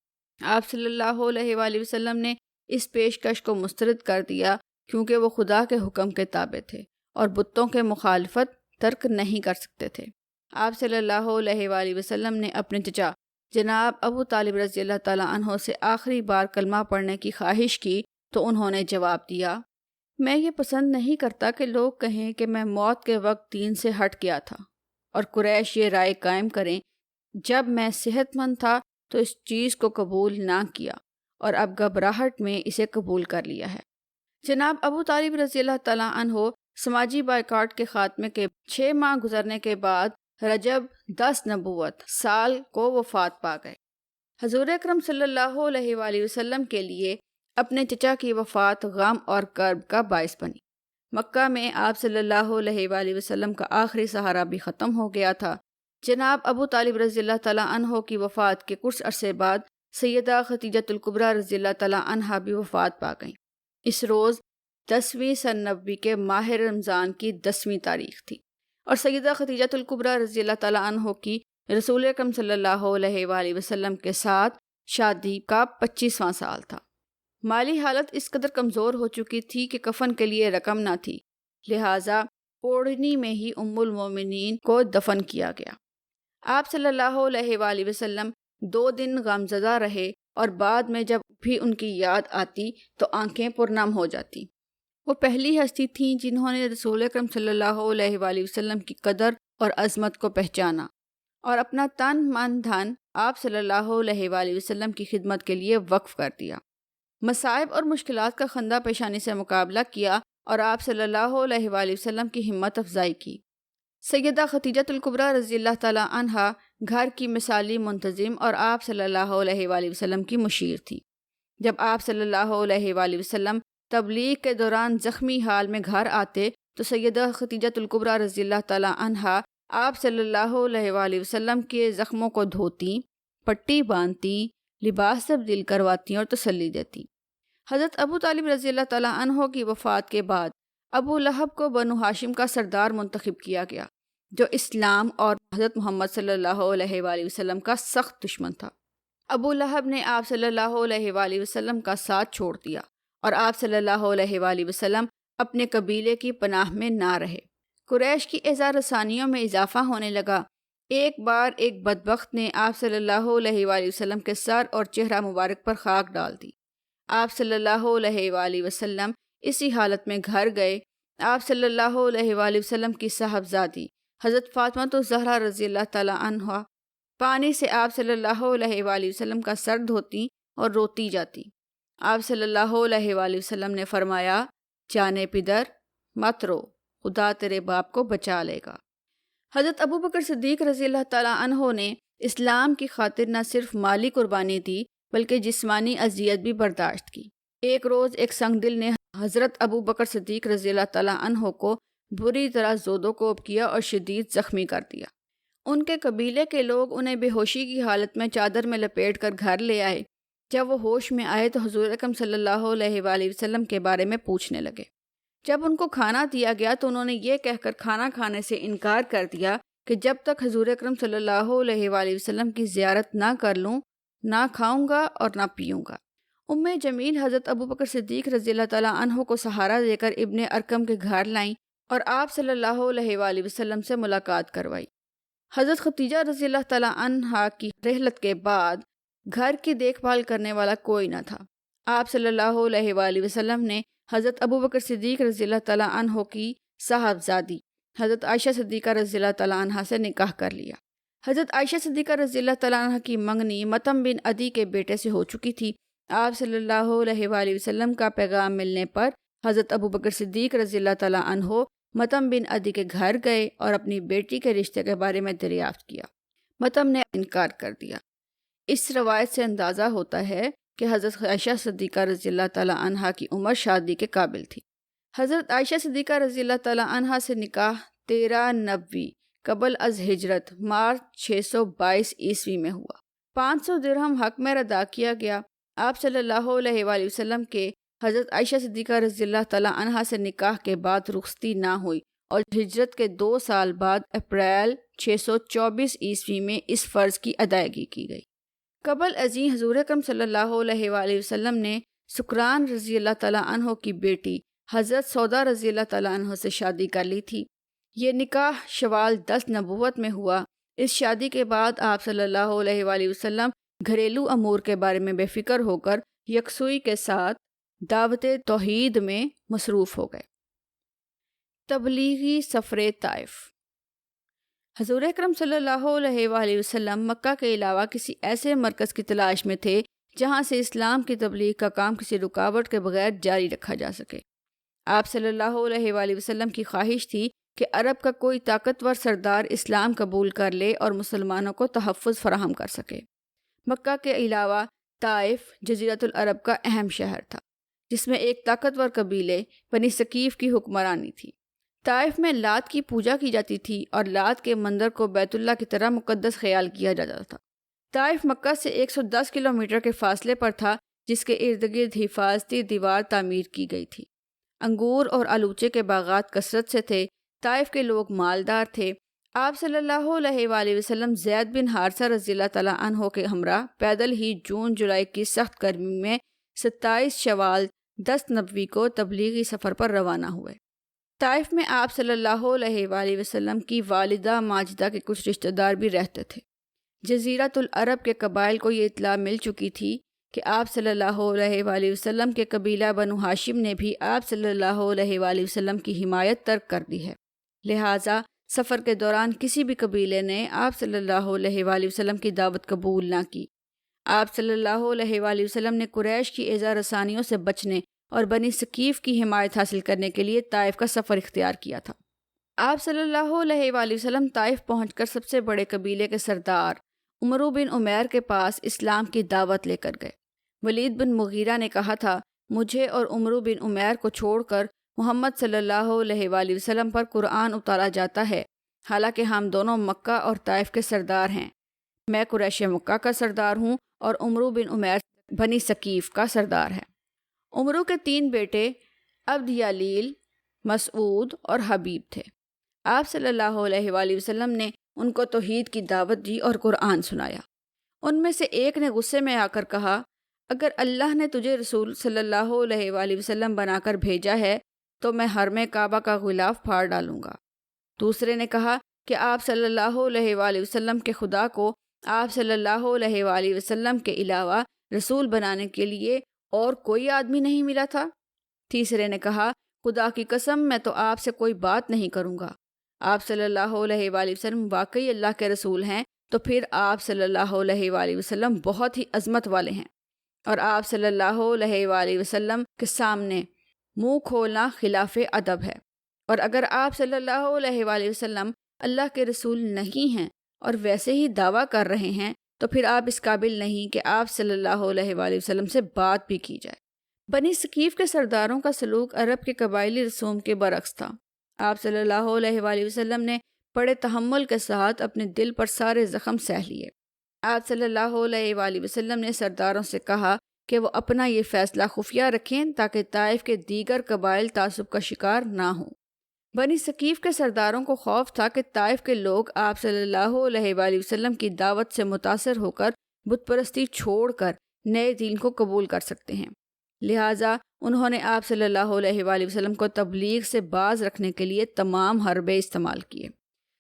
آپ صلی اللہ علیہ وآلہ وسلم نے اس پیشکش کو مسترد کر دیا کیونکہ وہ خدا کے حکم کے تابع تھے اور بتوں کے مخالفت ترک نہیں کر سکتے تھے۔ آپ صلی اللہ علیہ وآلہ وسلم نے اپنے چچا جناب ابو طالب رضی اللہ تعالیٰ عنہ سے آخری بار کلمہ پڑھنے کی خواہش کی تو انہوں نے جواب دیا، میں یہ پسند نہیں کرتا کہ لوگ کہیں کہ میں موت کے وقت دین سے ہٹ گیا تھا، اور قریش یہ رائے قائم کریں جب میں صحت مند تھا تو اس چیز کو قبول نہ کیا اور اب گھبراہٹ میں اسے قبول کر لیا ہے۔ جناب ابو طالب رضی اللہ تعالیٰ عنہ سماجی بائیکاٹ کے خاتمے کے 6 ماہ گزرنے کے بعد رجب 10 نبوت سال کو وفات پا گئے۔ حضور اکرم صلی اللہ علیہ وآلہ وسلم کے لیے اپنے چچا کی وفات غم اور کرب کا باعث بنی۔ مکہ میں آپ صلی اللہ علیہ وآلہ وسلم کا آخری سہارا بھی ختم ہو گیا تھا۔ جناب ابو طالب رضی اللہ تعالیٰ عنہ کی وفات کے کچھ عرصے بعد سیدہ خدیجۃ الکبریٰ رضی اللہ تعالیٰ عنہا بھی وفات پا گئیں۔ اس روز 10ویں سن نبوی کے ماہ رمضان کی 10ویں تاریخ تھی اور سیدہ خدیجۃ الکبریٰ رضی اللہ تعالیٰ عنہ کی رسول اکرم صلی اللہ علیہ وآلہ وسلم کے ساتھ شادی کا 25واں سال تھا۔ مالی حالت اس قدر کمزور ہو چکی تھی کہ کفن کے لیے رقم نہ تھی، لہٰذا اوڑھنی میں ہی ام المومنین کو دفن کیا گیا۔ آپ صلی اللہ علیہ وآلہ وسلم 2 دن غمزدہ رہے اور بعد میں جب بھی ان کی یاد آتی تو آنکھیں پرنم ہو جاتی۔ وہ پہلی ہستی تھیں جنہوں نے رسول اکرم صلی اللہ علیہ وآلہ وسلم کی قدر اور عظمت کو پہچانا اور اپنا تن من دھن آپ صلی اللہ علیہ وآلہ وسلم کی خدمت کے لیے وقف کر دیا۔ مصائب اور مشکلات کا خندہ پیشانی سے مقابلہ کیا اور آپ صلی اللہ علیہ وآلہ وسلم کی ہمت افزائی کی۔ سیدہ خدیجۃ الکبریٰ رضی اللہ تعالیٰ عنہا گھر کی مثالی منتظم اور آپ صلی اللہ علیہ وآلہ وسلم کی مشیر تھی۔ جب آپ صلی اللہ علیہ وآلہ وسلم تبلیغ کے دوران زخمی حال میں گھر آتے تو سیدہ خدیجۃ الکبریٰ رضی اللہ تعالیٰ عنہا آپ صلی اللہ علیہ وآلہ وسلم کے زخموں کو دھوتی، پٹی باندھتی، لباس تبدیل کرواتی اور تسلی دیتی۔ حضرت ابو طالب رضی اللہ تعالیٰ عنہ کی وفات کے بعد ابو لہب کو بنو ہاشم کا سردار منتخب کیا گیا، جو اسلام اور حضرت محمد صلی اللہ علیہ وآلہ وسلم کا سخت دشمن تھا۔ ابو لہب نے آپ صلی اللہ علیہ وآلہ وسلم کا ساتھ چھوڑ دیا اور آپ صلی اللہ علیہ وآلہ وسلم اپنے قبیلے کی پناہ میں نہ رہے۔ قریش کی ایذا رسانیوں میں اضافہ ہونے لگا۔ ایک بار ایک بدبخت نے آپ صلی اللہ علیہ وآلہ وسلم کے سر اور چہرہ مبارک پر خاک ڈال دی۔ آپ صلی اللہ علیہ وآلہ وسلم اسی حالت میں گھر گئے۔ آپ صلی اللہ علیہ وآلہ وسلم کی صاحبزادی حضرت فاطمہ الزہرا رضی اللہ تعالیٰ عنہا پانی سے آپ صلی اللہ علیہ وآلہ وسلم کا سر دھوتی اور روتی جاتی۔ آپ صلی اللہ علیہ وآلہ وسلم نے فرمایا، جانے پدر مت رو، خدا تیرے باپ کو بچا لے گا۔ حضرت ابوبکر صدیق رضی اللہ تعالیٰ عنہ نے اسلام کی خاطر نہ صرف مالی قربانی دی بلکہ جسمانی اذیت بھی برداشت کی۔ ایک روز ایک سنگ دل نے حضرت ابوبکر صدیق رضی اللہ تعالیٰ عنہ کو بری طرح زود و کوب کیا اور شدید زخمی کر دیا۔ ان کے قبیلے کے لوگ انہیں بے ہوشی کی حالت میں چادر میں لپیٹ کر گھر لے آئے۔ جب وہ ہوش میں آئے تو حضور اکرم صلی اللہ علیہ وآلہ وسلم کے بارے میں پوچھنے لگے۔ جب ان کو کھانا دیا گیا تو انہوں نے یہ کہہ کر کھانا کھانے سے انکار کر دیا کہ جب تک حضور اکرم صلی اللہ علیہ وآلہ وسلم کی زیارت نہ کر لوں نہ کھاؤں گا اور نہ پیوں گا۔ ام جمیل حضرت ابوبکر صدیق رضی اللہ تعالیٰ عنہ کو سہارا دے کر ابن ارقم کے گھر لائیں اور آپ صلی اللہ علیہ وآلہ وسلم سے ملاقات کروائی۔ حضرت ختیجہ رضی اللہ تعالیٰ عنہا کی رحلت کے بعد گھر کی دیکھ بھال کرنے والا کوئی نہ تھا۔ آپ صلی اللہ علیہ وآلہ وسلم نے حضرت ابوبکر صدیق رضی اللہ تعالیٰ عنہ کی صاحبزادی حضرت عائشہ صدیقہ رضی اللہ تعالیٰ عنہا سے نکاح کر لیا۔ حضرت عائشہ صدیقہ رضی اللہ تعالیٰ عنہ کی منگنی مطعم بن عدی کے بیٹے سے ہو چکی تھی۔ آپ صلی اللہ علیہ وآلہ وسلم کا پیغام ملنے پر حضرت ابوبکر صدیق رضی اللہ تعالیٰ عنہ مطعم بن عدی کے گھر گئے اور اپنی بیٹی کے رشتے کے بارے میں دریافت کیا۔ مطعم نے انکار کر دیا۔ اس روایت سے اندازہ ہوتا ہے کہ حضرت عائشہ صدیقہ رضی اللہ تعالیٰ عنہا کی عمر شادی کے قابل تھی۔ حضرت عائشہ صدیقہ رضی اللہ تعالیٰ عنہا سے نکاح 13 نبوی قبل از ہجرت مارچ 622 عیسوی میں ہوا۔ 500 درہم حق میں ادا کیا گیا۔ آپ صلی اللہ علیہ وآلہ وسلم کے حضرت عائشہ صدیقہ رضی اللہ تعالیٰ عنہا سے نکاح کے بعد رخصتی نہ ہوئی اور ہجرت کے 2 سال بعد اپریل 624 عیسوی میں اس فرض کی ادائیگی کی گئی۔ قبل ازیں حضور اکرم صلی اللہ علیہ وآلہ وسلم نے سکران رضی اللہ تعالیٰ عنہ کی بیٹی حضرت سودا رضی اللہ تعالیٰ عنہ سے شادی کر لی تھی۔ یہ نکاح شوال 10 نبوت میں ہوا۔ اس شادی کے بعد آپ صلی اللہ علیہ وآلہ وسلم گھریلو امور کے بارے میں بے فکر ہو کر یکسوئی کے ساتھ دعوت توحید میں مصروف ہو گئے۔ تبلیغی سفر طائف۔ حضور اکرم صلی اللہ علیہ وآلہ وسلم مکہ کے علاوہ کسی ایسے مرکز کی تلاش میں تھے جہاں سے اسلام کی تبلیغ کا کام کسی رکاوٹ کے بغیر جاری رکھا جا سکے۔ آپ صلی اللہ علیہ وآلہ وسلم کی خواہش تھی کہ عرب کا کوئی طاقتور سردار اسلام قبول کر لے اور مسلمانوں کو تحفظ فراہم کر سکے۔ مکہ کے علاوہ طائف جزیرۃ العرب کا اہم شہر تھا، جس میں ایک طاقتور قبیلے بنی ثقیف کی حکمرانی تھی۔ طائف میں لات کی پوجا کی جاتی تھی اور لات کے مندر کو بیت اللہ کی طرح مقدس خیال کیا جاتا تھا۔ طائف مکہ سے 110 کلومیٹر کے فاصلے پر تھا، جس کے ارد گرد حفاظتی دیوار تعمیر کی گئی تھی۔ انگور اور آلوچے کے باغات کثرت سے تھے۔ طائف کے لوگ مالدار تھے۔ آپ صلی اللہ علیہ وآلہ وسلم زید بن حارثہ رضی اللہ تعالیٰ عنہ کے ہمراہ پیدل ہی جون جولائی کی سخت گرمی میں 27 شوال 10 نبوی کو تبلیغی سفر پر روانہ ہوئے۔ طائف میں آپ صلی اللہ علیہ وآلہ وسلم کی والدہ ماجدہ کے کچھ رشتہ دار بھی رہتے تھے۔ جزیرۃ العرب کے قبائل کو یہ اطلاع مل چکی تھی کہ آپ صلی اللہ علیہ وآلہ وسلم کے قبیلہ بنو ہاشم نے بھی آپ صلی اللہ علیہ وآلہ وسلم کی حمایت ترک کر دی ہے۔ لہٰذا سفر کے دوران کسی بھی قبیلے نے آپ صلی اللہ علیہ وآلہ وسلم کی دعوت قبول نہ کی۔ آپ صلی اللہ علیہ وآلہ وسلم نے قریش کی ایذا رسانیوں سے بچنے اور بنی ثقیف کی حمایت حاصل کرنے کے لیے طائف کا سفر اختیار کیا تھا۔ آپ صلی اللہ علیہ وآلہ وسلم طائف پہنچ کر سب سے بڑے قبیلے کے سردار عمرو بن عمیر کے پاس اسلام کی دعوت لے کر گئے۔ ولید بن مغیرہ نے کہا تھا، مجھے اور عمرو بن عمیر کو چھوڑ کر محمد صلی اللہ علیہ وآلہ وسلم پر قرآن اتارا جاتا ہے، حالانکہ ہم دونوں مکہ اور طائف کے سردار ہیں۔ میں قریش مکہ کا سردار ہوں اور عمرو بن عمیر بنی ثقیف کا سردار ہے۔ عمرو کے 3 بیٹے عبد یلیل، مسعود اور حبیب تھے۔ آپ صلی اللہ علیہ وآلہ وسلم نے ان کو توحید کی دعوت دی اور قرآن سنایا۔ ان میں سے ایک نے غصے میں آ کر کہا، اگر اللہ نے تجھے رسول صلی اللہ علیہ وآلہ وسلم بنا کر بھیجا ہے تو میں حرم کعبہ کا غلاف پھاڑ ڈالوں گا۔ دوسرے نے کہا کہ آپ صلی اللہ علیہ وآلہ وسلم کے خدا کو آپ صلی اللہ علیہ وآلہ وسلم کے علاوہ رسول بنانے کے لیے اور کوئی آدمی نہیں ملا تھا۔ تیسرے نے کہا، خدا کی قسم میں تو آپ سے کوئی بات نہیں کروں گا۔ آپ صلی اللہ علیہ وآلہ وسلم واقعی اللہ کے رسول ہیں تو پھر آپ صلی اللہ علیہ وآلہ وسلم بہت ہی عظمت والے ہیں، اور آپ صلی اللہ علیہ وآلہ وسلم کے سامنے منہ کھولنا خلاف ادب ہے، اور اگر آپ صلی اللہ علیہ وآلہ وسلم اللہ کے رسول نہیں ہیں اور ویسے ہی دعویٰ کر رہے ہیں تو پھر آپ اس قابل نہیں کہ آپ صلی اللہ علیہ وآلہ وسلم سے بات بھی کی جائے۔ بنی ثقیف کے سرداروں کا سلوک عرب کے قبائلی رسوم کے برعکس تھا۔ آپ صلی اللہ علیہ وآلہ وسلم نے بڑے تحمل کے ساتھ اپنے دل پر سارے زخم سہ لیے۔ آپ صلی اللہ علیہ وآلہ وسلم نے سرداروں سے کہا کہ وہ اپنا یہ فیصلہ خفیہ رکھیں تاکہ طائف کے دیگر قبائل تعصب کا شکار نہ ہوں۔ بنی ثقیف کے سرداروں کو خوف تھا کہ طائف کے لوگ آپ صلی اللہ علیہ وآلہ وسلم کی دعوت سے متاثر ہو کر بت پرستی چھوڑ کر نئے دین کو قبول کر سکتے ہیں، لہٰذا انہوں نے آپ صلی اللہ علیہ وآلہ وسلم کو تبلیغ سے باز رکھنے کے لیے تمام حربے استعمال کیے۔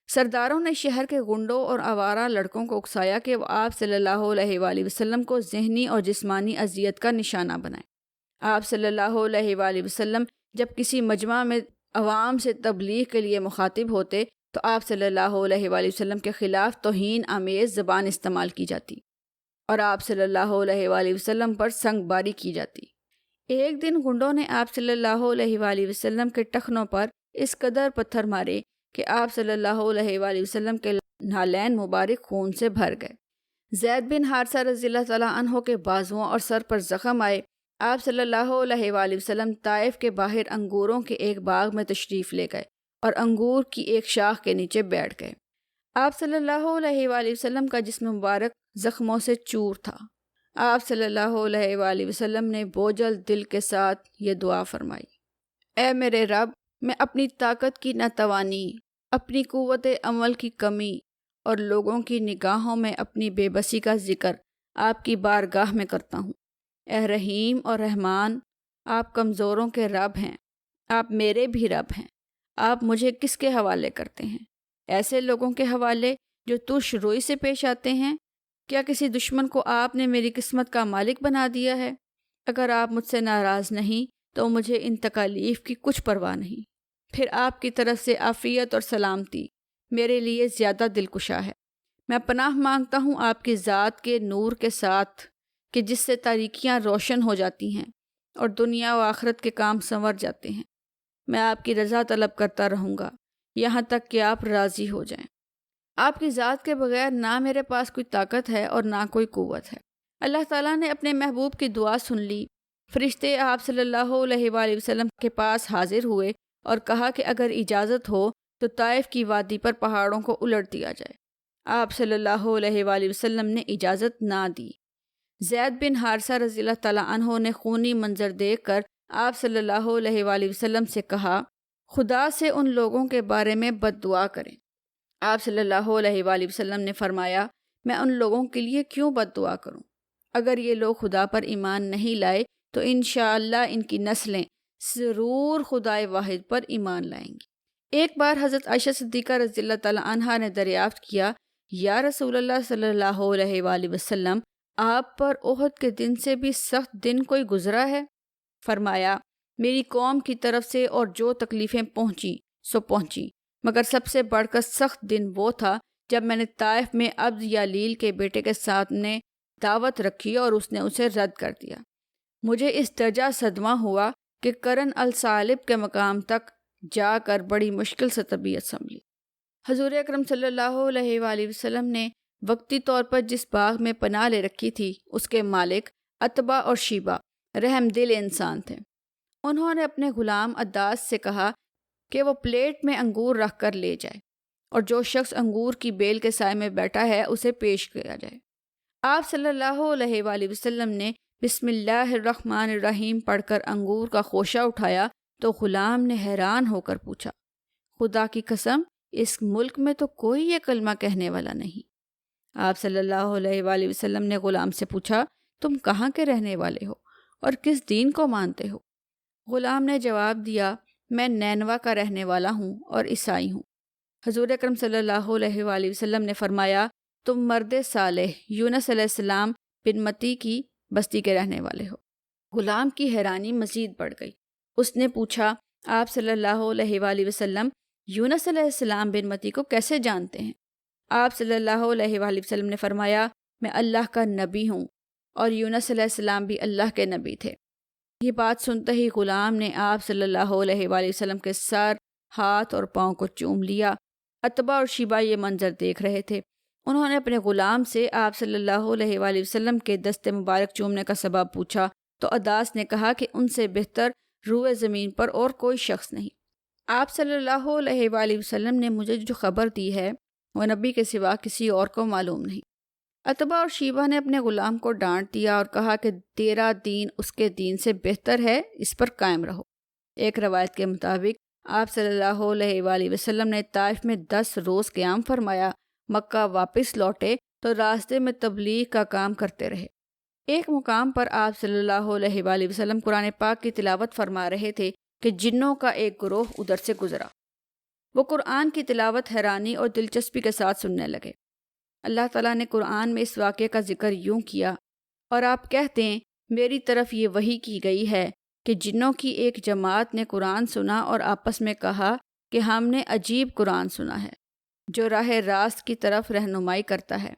سرداروں نے شہر کے غنڈوں اور آوارہ لڑکوں کو اکسایا کہ وہ آپ صلی اللہ علیہ وآلہ وسلم کو ذہنی اور جسمانی اذیت کا نشانہ بنائیں۔ آپ صلی اللہ علیہ وآلہ وسلم جب کسی مجمع میں عوام سے تبلیغ کے لیے مخاطب ہوتے تو آپ صلی اللہ علیہ وآلہ وسلم کے خلاف توہین آمیز زبان استعمال کی جاتی اور آپ صلی اللہ علیہ وآلہ وسلم پر سنگ باری کی جاتی۔ ایک دن غنڈوں نے آپ صلی اللہ علیہ وآلہ وسلم کے ٹخنوں پر اس قدر پتھر مارے کہ آپ صلی اللہ علیہ وآلہ وسلم کے نالین مبارک خون سے بھر گئے۔ زید بن حارثہ رضی اللہ تعالیٰ عنہ کے بازوؤں اور سر پر زخم آئے۔ آپ صلی اللہ علیہ وآلہ وسلم طائف کے باہر انگوروں کے ایک باغ میں تشریف لے گئے اور انگور کی ایک شاخ کے نیچے بیٹھ گئے۔ آپ صلی اللہ علیہ وآلہ وسلم کا جسم مبارک زخموں سے چور تھا۔ آپ صلی اللہ علیہ وآلہ وسلم نے بوجھل دل کے ساتھ یہ دعا فرمائی، اے میرے رب، میں اپنی طاقت کی ناتوانی، اپنی قوت عمل کی کمی اور لوگوں کی نگاہوں میں اپنی بے بسی کا ذکر آپ کی بارگاہ میں کرتا ہوں۔ اے رحیم اور رحمان، آپ کمزوروں کے رب ہیں، آپ میرے بھی رب ہیں۔ آپ مجھے کس کے حوالے کرتے ہیں؟ ایسے لوگوں کے حوالے جو تش روئی سے پیش آتے ہیں؟ کیا کسی دشمن کو آپ نے میری قسمت کا مالک بنا دیا ہے؟ اگر آپ مجھ سے ناراض نہیں تو مجھے ان تکالیف کی کچھ پرواہ نہیں۔ پھر آپ کی طرف سے عافیت اور سلامتی میرے لیے زیادہ دلکشا ہے۔ میں پناہ مانگتا ہوں آپ کی ذات کے نور کے ساتھ کہ جس سے تاریکیاں روشن ہو جاتی ہیں اور دنیا و آخرت کے کام سنور جاتے ہیں۔ میں آپ کی رضا طلب کرتا رہوں گا یہاں تک کہ آپ راضی ہو جائیں۔ آپ کی ذات کے بغیر نہ میرے پاس کوئی طاقت ہے اور نہ کوئی قوت ہے۔ اللہ تعالیٰ نے اپنے محبوب کی دعا سن لی۔ فرشتے آپ صلی اللہ علیہ وآلہ وسلم کے پاس حاضر ہوئے اور کہا کہ اگر اجازت ہو تو طائف کی وادی پر پہاڑوں کو الٹ دیا جائے۔ آپ صلی اللہ علیہ وآلہ وسلم نے اجازت نہ دی۔ زید بن حارثہ رضی اللہ تعالیٰ عنہ نے خونی منظر دیکھ کر آپ صلی اللہ علیہ وآلہ وسلم سے کہا، خدا سے ان لوگوں کے بارے میں بد دعا کریں۔ آپ صلی اللہ علیہ وآلہ وسلم نے فرمایا، میں ان لوگوں کے لیے کیوں بد دعا کروں؟ اگر یہ لوگ خدا پر ایمان نہیں لائے تو انشاءاللہ ان کی نسلیں ضرور خدائے واحد پر ایمان لائیں گی۔ ایک بار حضرت عائشہ صدیقہ رضی اللہ تعالیٰ عنہا نے دریافت کیا، یا رسول اللہ صلی اللہ علیہ وآلہ وسلم، آپ پر احد کے دن سے بھی سخت دن کوئی گزرا ہے؟ فرمایا، میری قوم کی طرف سے اور جو تکلیفیں پہنچی سو پہنچی، مگر سب سے بڑھ کر سخت دن وہ تھا جب میں نے طائف میں عبد یالیل کے بیٹے کے سامنے دعوت رکھی اور اس نے اسے رد کر دیا۔ مجھے اس درجہ صدمہ ہوا کہ کرن الصالب کے مقام تک جا کر بڑی مشکل سے طبیعت سنبھلی۔ حضور اکرم صلی اللہ علیہ وآلہ وسلم نے وقتی طور پر جس باغ میں پناہ لے رکھی تھی اس کے مالک عتبہ اور شیبہ رحم دل انسان تھے۔ انہوں نے اپنے غلام عداس سے کہا کہ وہ پلیٹ میں انگور رکھ کر لے جائے اور جو شخص انگور کی بیل کے سائے میں بیٹھا ہے اسے پیش کیا جائے۔ آپ صلی اللہ علیہ وآلہ وسلم نے بسم اللہ الرحمن الرحیم پڑھ کر انگور کا خوشہ اٹھایا تو غلام نے حیران ہو کر پوچھا، خدا کی قسم، اس ملک میں تو کوئی یہ کلمہ کہنے والا نہیں۔ آپ صلی اللہ علیہ وآلہ وسلم نے غلام سے پوچھا، تم کہاں کے رہنے والے ہو اور کس دین کو مانتے ہو؟ غلام نے جواب دیا، میں نینوا کا رہنے والا ہوں اور عیسائی ہوں۔ حضور اکرم صلی اللہ علیہ وآلہ وسلم نے فرمایا، تم مرد صالح یونس علیہ السلام بن متی کی بستی کے رہنے والے ہو۔ غلام کی حیرانی مزید بڑھ گئی۔ اس نے پوچھا، آپ صلی اللہ علیہ وآلہ وسلم یونس علیہ السلام بن متی کو کیسے جانتے ہیں؟ آپ صلی اللہ علیہ وآلہ وسلم نے فرمایا، میں اللہ کا نبی ہوں اور یونس علیہ السلام بھی اللہ کے نبی تھے۔ یہ بات سنتے ہی غلام نے آپ صلی اللہ علیہ وآلہ وسلم کے سر، ہاتھ اور پاؤں کو چوم لیا۔ عتبہ اور شیبہ یہ منظر دیکھ رہے تھے۔ انہوں نے اپنے غلام سے آپ صلی اللہ علیہ وآلہ وسلم کے دست مبارک چومنے کا سبب پوچھا تو عداس نے کہا کہ ان سے بہتر روئے زمین پر اور کوئی شخص نہیں۔ آپ صلی اللہ علیہ وآلہ وسلم نے مجھے جو خبر دی ہے وہ نبی کے سوا کسی اور کو معلوم نہیں۔ عتبہ اور شیبہ نے اپنے غلام کو ڈانٹ دیا اور کہا کہ تیرا دین اس کے دین سے بہتر ہے، اس پر قائم رہو۔ ایک روایت کے مطابق آپ صلی اللہ علیہ وآلہ وسلم نے طائف میں 10 روز قیام فرمایا، مکہ واپس لوٹے تو راستے میں تبلیغ کا کام کرتے رہے۔ ایک مقام پر آپ صلی اللہ علیہ وآلہ وسلم قرآن پاک کی تلاوت فرما رہے تھے کہ جنوں کا ایک گروہ ادھر سے گزرا۔ وہ قرآن کی تلاوت حیرانی اور دلچسپی کے ساتھ سننے لگے۔ اللہ تعالیٰ نے قرآن میں اس واقعے کا ذکر یوں کیا، اور آپ کہتے ہیں میری طرف یہ وحی کی گئی ہے کہ جنوں کی ایک جماعت نے قرآن سنا اور آپس میں کہا کہ ہم نے عجیب قرآن سنا ہے جو راہ راست کی طرف رہنمائی کرتا ہے۔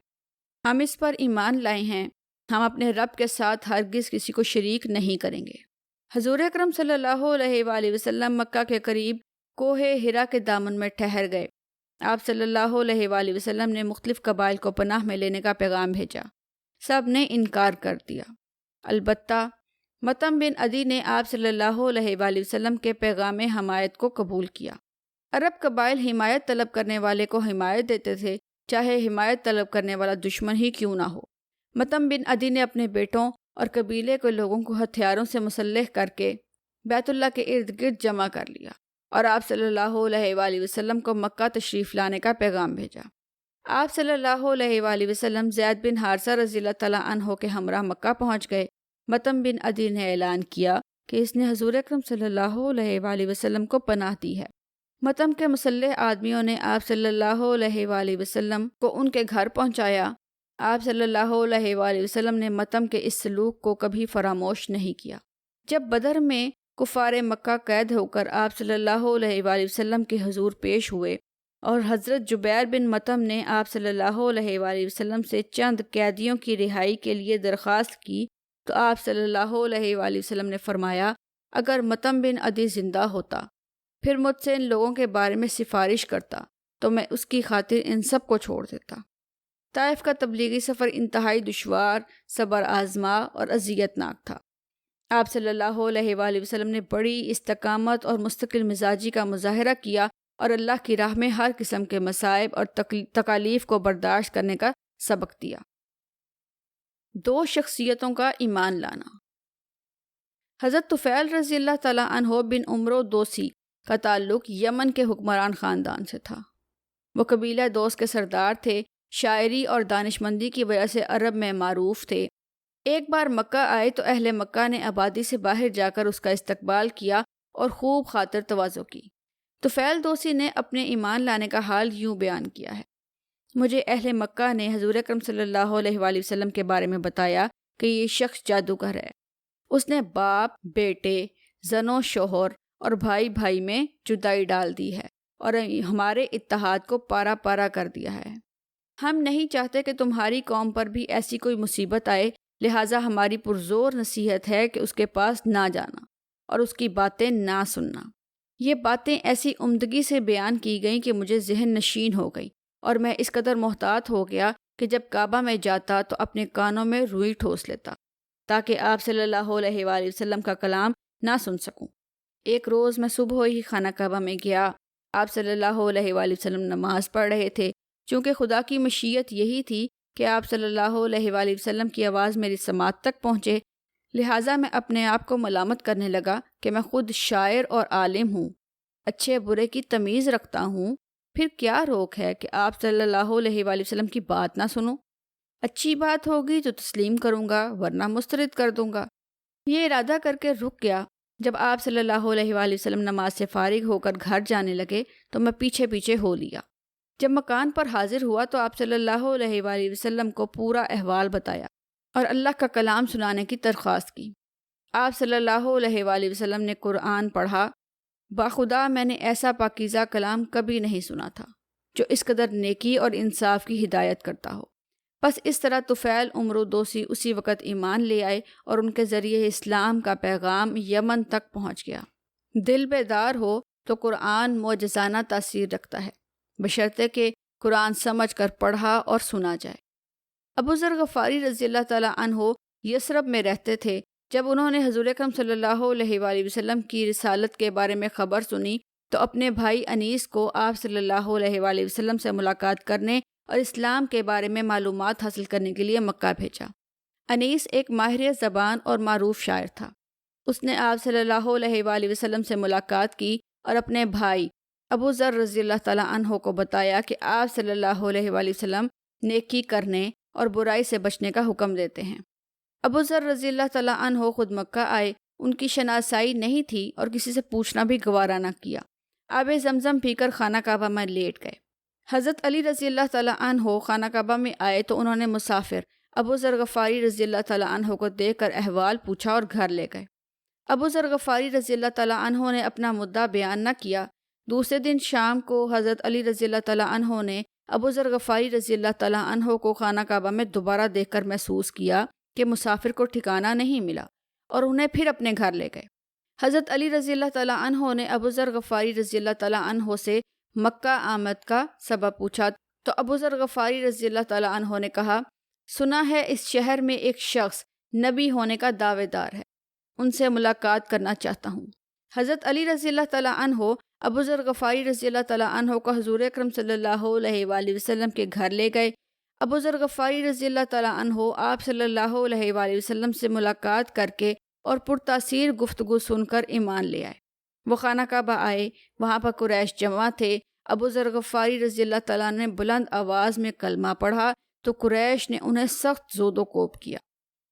ہم اس پر ایمان لائے ہیں، ہم اپنے رب کے ساتھ ہرگز کسی کو شریک نہیں کریں گے۔ حضور اکرم صلی اللہ علیہ وآلہ وسلم مکہ کے قریب کوہ ہرا کے دامن میں ٹھہر گئے۔ آپ صلی اللہ علیہ وآلہ وسلم نے مختلف قبائل کو پناہ میں لینے کا پیغام بھیجا، سب نے انکار کر دیا۔ البتہ مطعم بن عدی نے آپ صلی اللہ علیہ وآلہ وسلم کے پیغام حمایت کو قبول کیا۔ عرب قبائل حمایت طلب کرنے والے کو حمایت دیتے تھے، چاہے حمایت طلب کرنے والا دشمن ہی کیوں نہ ہو۔ مطعم بن عدی نے اپنے بیٹوں اور قبیلے کے لوگوں کو ہتھیاروں سے مسلح کر کے بیت اللہ کے ارد گرد جمع کر لیا اور آپ صلی اللہ علیہ وآلہ وسلم کو مکہ تشریف لانے کا پیغام بھیجا۔ آپ صلی اللہ علیہ وآلہ وسلم زید بن حارثہ رضی اللہ تعالیٰ عنہ کے ہمراہ مکہ پہنچ گئے۔ مطعم بن عدی نے اعلان کیا کہ اس نے حضور اکرم صلی اللہ علیہ وآلہ وسلم کو پناہ دی ہے۔ مطعم کے مسلح آدمیوں نے آپ صلی اللہ علیہ وآلہ وسلم کو ان کے گھر پہنچایا۔ آپ صلی اللہ علیہ وآلہ وسلم نے مطعم کے اس سلوک کو کبھی فراموش نہیں کیا۔ جب بدر میں کفار مکہ قید ہو کر آپ صلی اللہ علیہ وآلہ وسلم کے حضور پیش ہوئے اور حضرت جبیر بن مطعم نے آپ صلی اللہ علیہ وآلہ وسلم سے چند قیدیوں کی رہائی کے لیے درخواست کی تو آپ صلی اللہ علیہ وآلہ وسلم نے فرمایا، اگر مطعم بن عدی زندہ ہوتا پھر مجھ سے ان لوگوں کے بارے میں سفارش کرتا تو میں اس کی خاطر ان سب کو چھوڑ دیتا۔ طائف کا تبلیغی سفر انتہائی دشوار، صبر آزما اور اذیت ناک تھا۔ آپ صلی اللہ علیہ وآلہ وسلم نے بڑی استقامت اور مستقل مزاجی کا مظاہرہ کیا اور اللہ کی راہ میں ہر قسم کے مصائب اور تکالیف کو برداشت کرنے کا سبق دیا۔ دو شخصیتوں کا ایمان لانا۔ حضرت طفیل رضی اللہ تعالیٰ عنہ بن عمرو دوسی کا تعلق یمن کے حکمران خاندان سے تھا۔ وہ قبیلہ دوس کے سردار تھے، شاعری اور دانشمندی کی وجہ سے عرب میں معروف تھے۔ ایک بار مکہ آئے تو اہل مکہ نے آبادی سے باہر جا کر اس کا استقبال کیا اور خوب خاطر تواضع کی۔ طفیل دوسی نے اپنے ایمان لانے کا حال یوں بیان کیا ہے: مجھے اہل مکہ نے حضور اکرم صلی اللہ علیہ وآلہ وسلم کے بارے میں بتایا کہ یہ شخص جادوگر ہے۔ اس نے باپ، بیٹے، زن و شوہر اور بھائی بھائی میں جدائی ڈال دی ہے اور ہمارے اتحاد کو پارا پارا کر دیا ہے۔ ہم نہیں چاہتے کہ تمہاری قوم پر بھی ایسی کوئی مصیبت آئے، لہٰذا ہماری پرزور نصیحت ہے کہ اس کے پاس نہ جانا اور اس کی باتیں نہ سننا۔ یہ باتیں ایسی عمدگی سے بیان کی گئیں کہ مجھے ذہن نشین ہو گئی اور میں اس قدر محتاط ہو گیا کہ جب کعبہ میں جاتا تو اپنے کانوں میں روئی ٹھوس لیتا تاکہ آپ صلی اللہ علیہ وآلہ وسلم کا کلام نہ سن سکوں۔ ایک روز میں صبح ہی خانہ کعبہ میں گیا۔ آپ صلی اللہ علیہ وآلہ وسلم نماز پڑھ رہے تھے۔ چونکہ خدا کی مشیت یہی تھی کہ آپ صلی اللہ علیہ وآلہ وسلم کی آواز میری سماعت تک پہنچے، لہٰذا میں اپنے آپ کو ملامت کرنے لگا کہ میں خود شاعر اور عالم ہوں، اچھے برے کی تمیز رکھتا ہوں، پھر کیا روک ہے کہ آپ صلی اللہ علیہ وآلہ وسلم کی بات نہ سنوں؟ اچھی بات ہوگی تو تسلیم کروں گا، ورنہ مسترد کر دوں گا۔ یہ ارادہ کر کے رک گیا۔ جب آپ صلی اللہ علیہ وآلہ وسلم نماز سے فارغ ہو کر گھر جانے لگے تو میں پیچھے پیچھے ہو لیا۔ جب مکان پر حاضر ہوا تو آپ صلی اللہ علیہ وآلہ وسلم کو پورا احوال بتایا اور اللہ کا کلام سنانے کی درخواست کی۔ آپ صلی اللہ علیہ وآلہ وسلم نے قرآن پڑھا۔ باخدا میں نے ایسا پاکیزہ کلام کبھی نہیں سنا تھا جو اس قدر نیکی اور انصاف کی ہدایت کرتا ہو۔ بس اس طرح طفیل عمرو دوسی اسی وقت ایمان لے آئے اور ان کے ذریعے اسلام کا پیغام یمن تک پہنچ گیا۔ دل بیدار ہو تو قرآن معجزانہ تاثیر رکھتا ہے، بشرطے کہ قرآن سمجھ کر پڑھا اور سنا جائے۔ ابو ذر غفاری رضی اللہ تعالیٰ عنہ یثرب میں رہتے تھے۔ جب انہوں نے حضور اکرم صلی اللہ علیہ وآلہ وسلم کی رسالت کے بارے میں خبر سنی تو اپنے بھائی انیس کو آپ صلی اللہ علیہ وآلہ وسلم سے ملاقات کرنے اور اسلام کے بارے میں معلومات حاصل کرنے کے لیے مکہ بھیجا۔ انیس ایک ماہر زبان اور معروف شاعر تھا۔ اس نے آپ صلی اللہ علیہ وآلہ وسلم سے ملاقات کی اور اپنے بھائی ابو ذر رضی اللہ تعالیٰ عنہ کو بتایا کہ آپ صلی اللہ علیہ وآلہ وسلم نیکی کرنے اور برائی سے بچنے کا حکم دیتے ہیں۔ ابو ذر رضی اللہ تعالیٰ عنہ خود مکہ آئے، ان کی شناسائی نہیں تھی اور کسی سے پوچھنا بھی گوارا نہ کیا۔ آب زمزم پی کر خانہ کعبہ میں لیٹ گئے۔ حضرت علی رضی اللہ تعالیٰ عنہ خانہ کعبہ میں آئے تو انہوں نے مسافر ابو ذر غفاری رضی اللہ تعالیٰ عنہ کو دیکھ کر احوال پوچھا اور گھر لے گئے۔ ابو ذر غفاری رضی اللہ تعالیٰ عنہ نے اپنا مدعا بیان نہ کیا۔ دوسرے دن شام کو حضرت علی رضی اللہ تعالیٰ عنہ نے ابو ذر غفاری رضی اللہ تعالیٰ عنہ کو خانہ کعبہ میں دوبارہ دیکھ کر محسوس کیا کہ مسافر کو ٹھکانہ نہیں ملا اور انہیں پھر اپنے گھر لے گئے۔ حضرت علی رضی اللہ تعالیٰ عنہ نے ابو ذر غفاری رضی اللہ تعالیٰ عنہ سے مکہ آمد کا سبب پوچھا تو ابو ذر غفاری رضی اللہ تعالیٰ عنہ نے کہا، سنا ہے اس شہر میں ایک شخص نبی ہونے کا دعوے دار ہے، ان سے ملاقات کرنا چاہتا ہوں۔ حضرت علی رضی اللہ تعالیٰ عنہ ابو ذر غفاری رضی اللہ تعالیٰ عنہ کو حضور اکرم صلی اللہ علیہ وآلہ وسلم کے گھر لے گئے۔ ابو ذر غفاری رضی اللہ تعالیٰ عنہ آپ صلی اللہ علیہ وآلہ وسلم سے ملاقات کر کے اور پرتاثیر گفتگو سن کر ایمان لے آئے۔ وہ خانہ کعبہ آئے، وہاں پر قریش جمع تھے ابو ذر غفاری رضی اللہ تعالیٰ نے بلند آواز میں کلمہ پڑھا تو قریش نے انہیں سخت زود و کوب کیا۔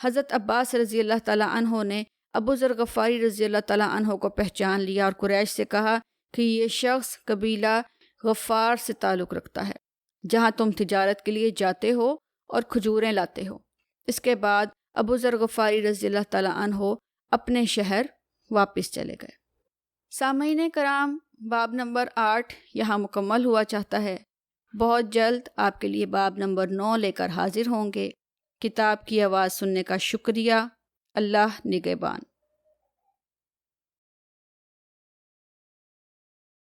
حضرت عباس رضی اللہ تعالیٰ عنہ نے ابو ذر غفاری رضی اللہ تعالیٰ عنہ کو پہچان لیا اور قریش سے کہا کہ یہ شخص قبیلہ غفار سے تعلق رکھتا ہے، جہاں تم تجارت کے لیے جاتے ہو اور کھجوریں لاتے ہو۔ اس کے بعد ابو ذر غفاری رضی اللہ تعالیٰ عنہ اپنے شہر واپس چلے گئے۔ سامعین کرام، باب نمبر 8 یہاں مکمل ہوا چاہتا ہے۔ بہت جلد آپ کے لیے باب نمبر 9 لے کر حاضر ہوں گے۔ کتاب کی آواز سننے کا شکریہ۔ اللہ نگہبان۔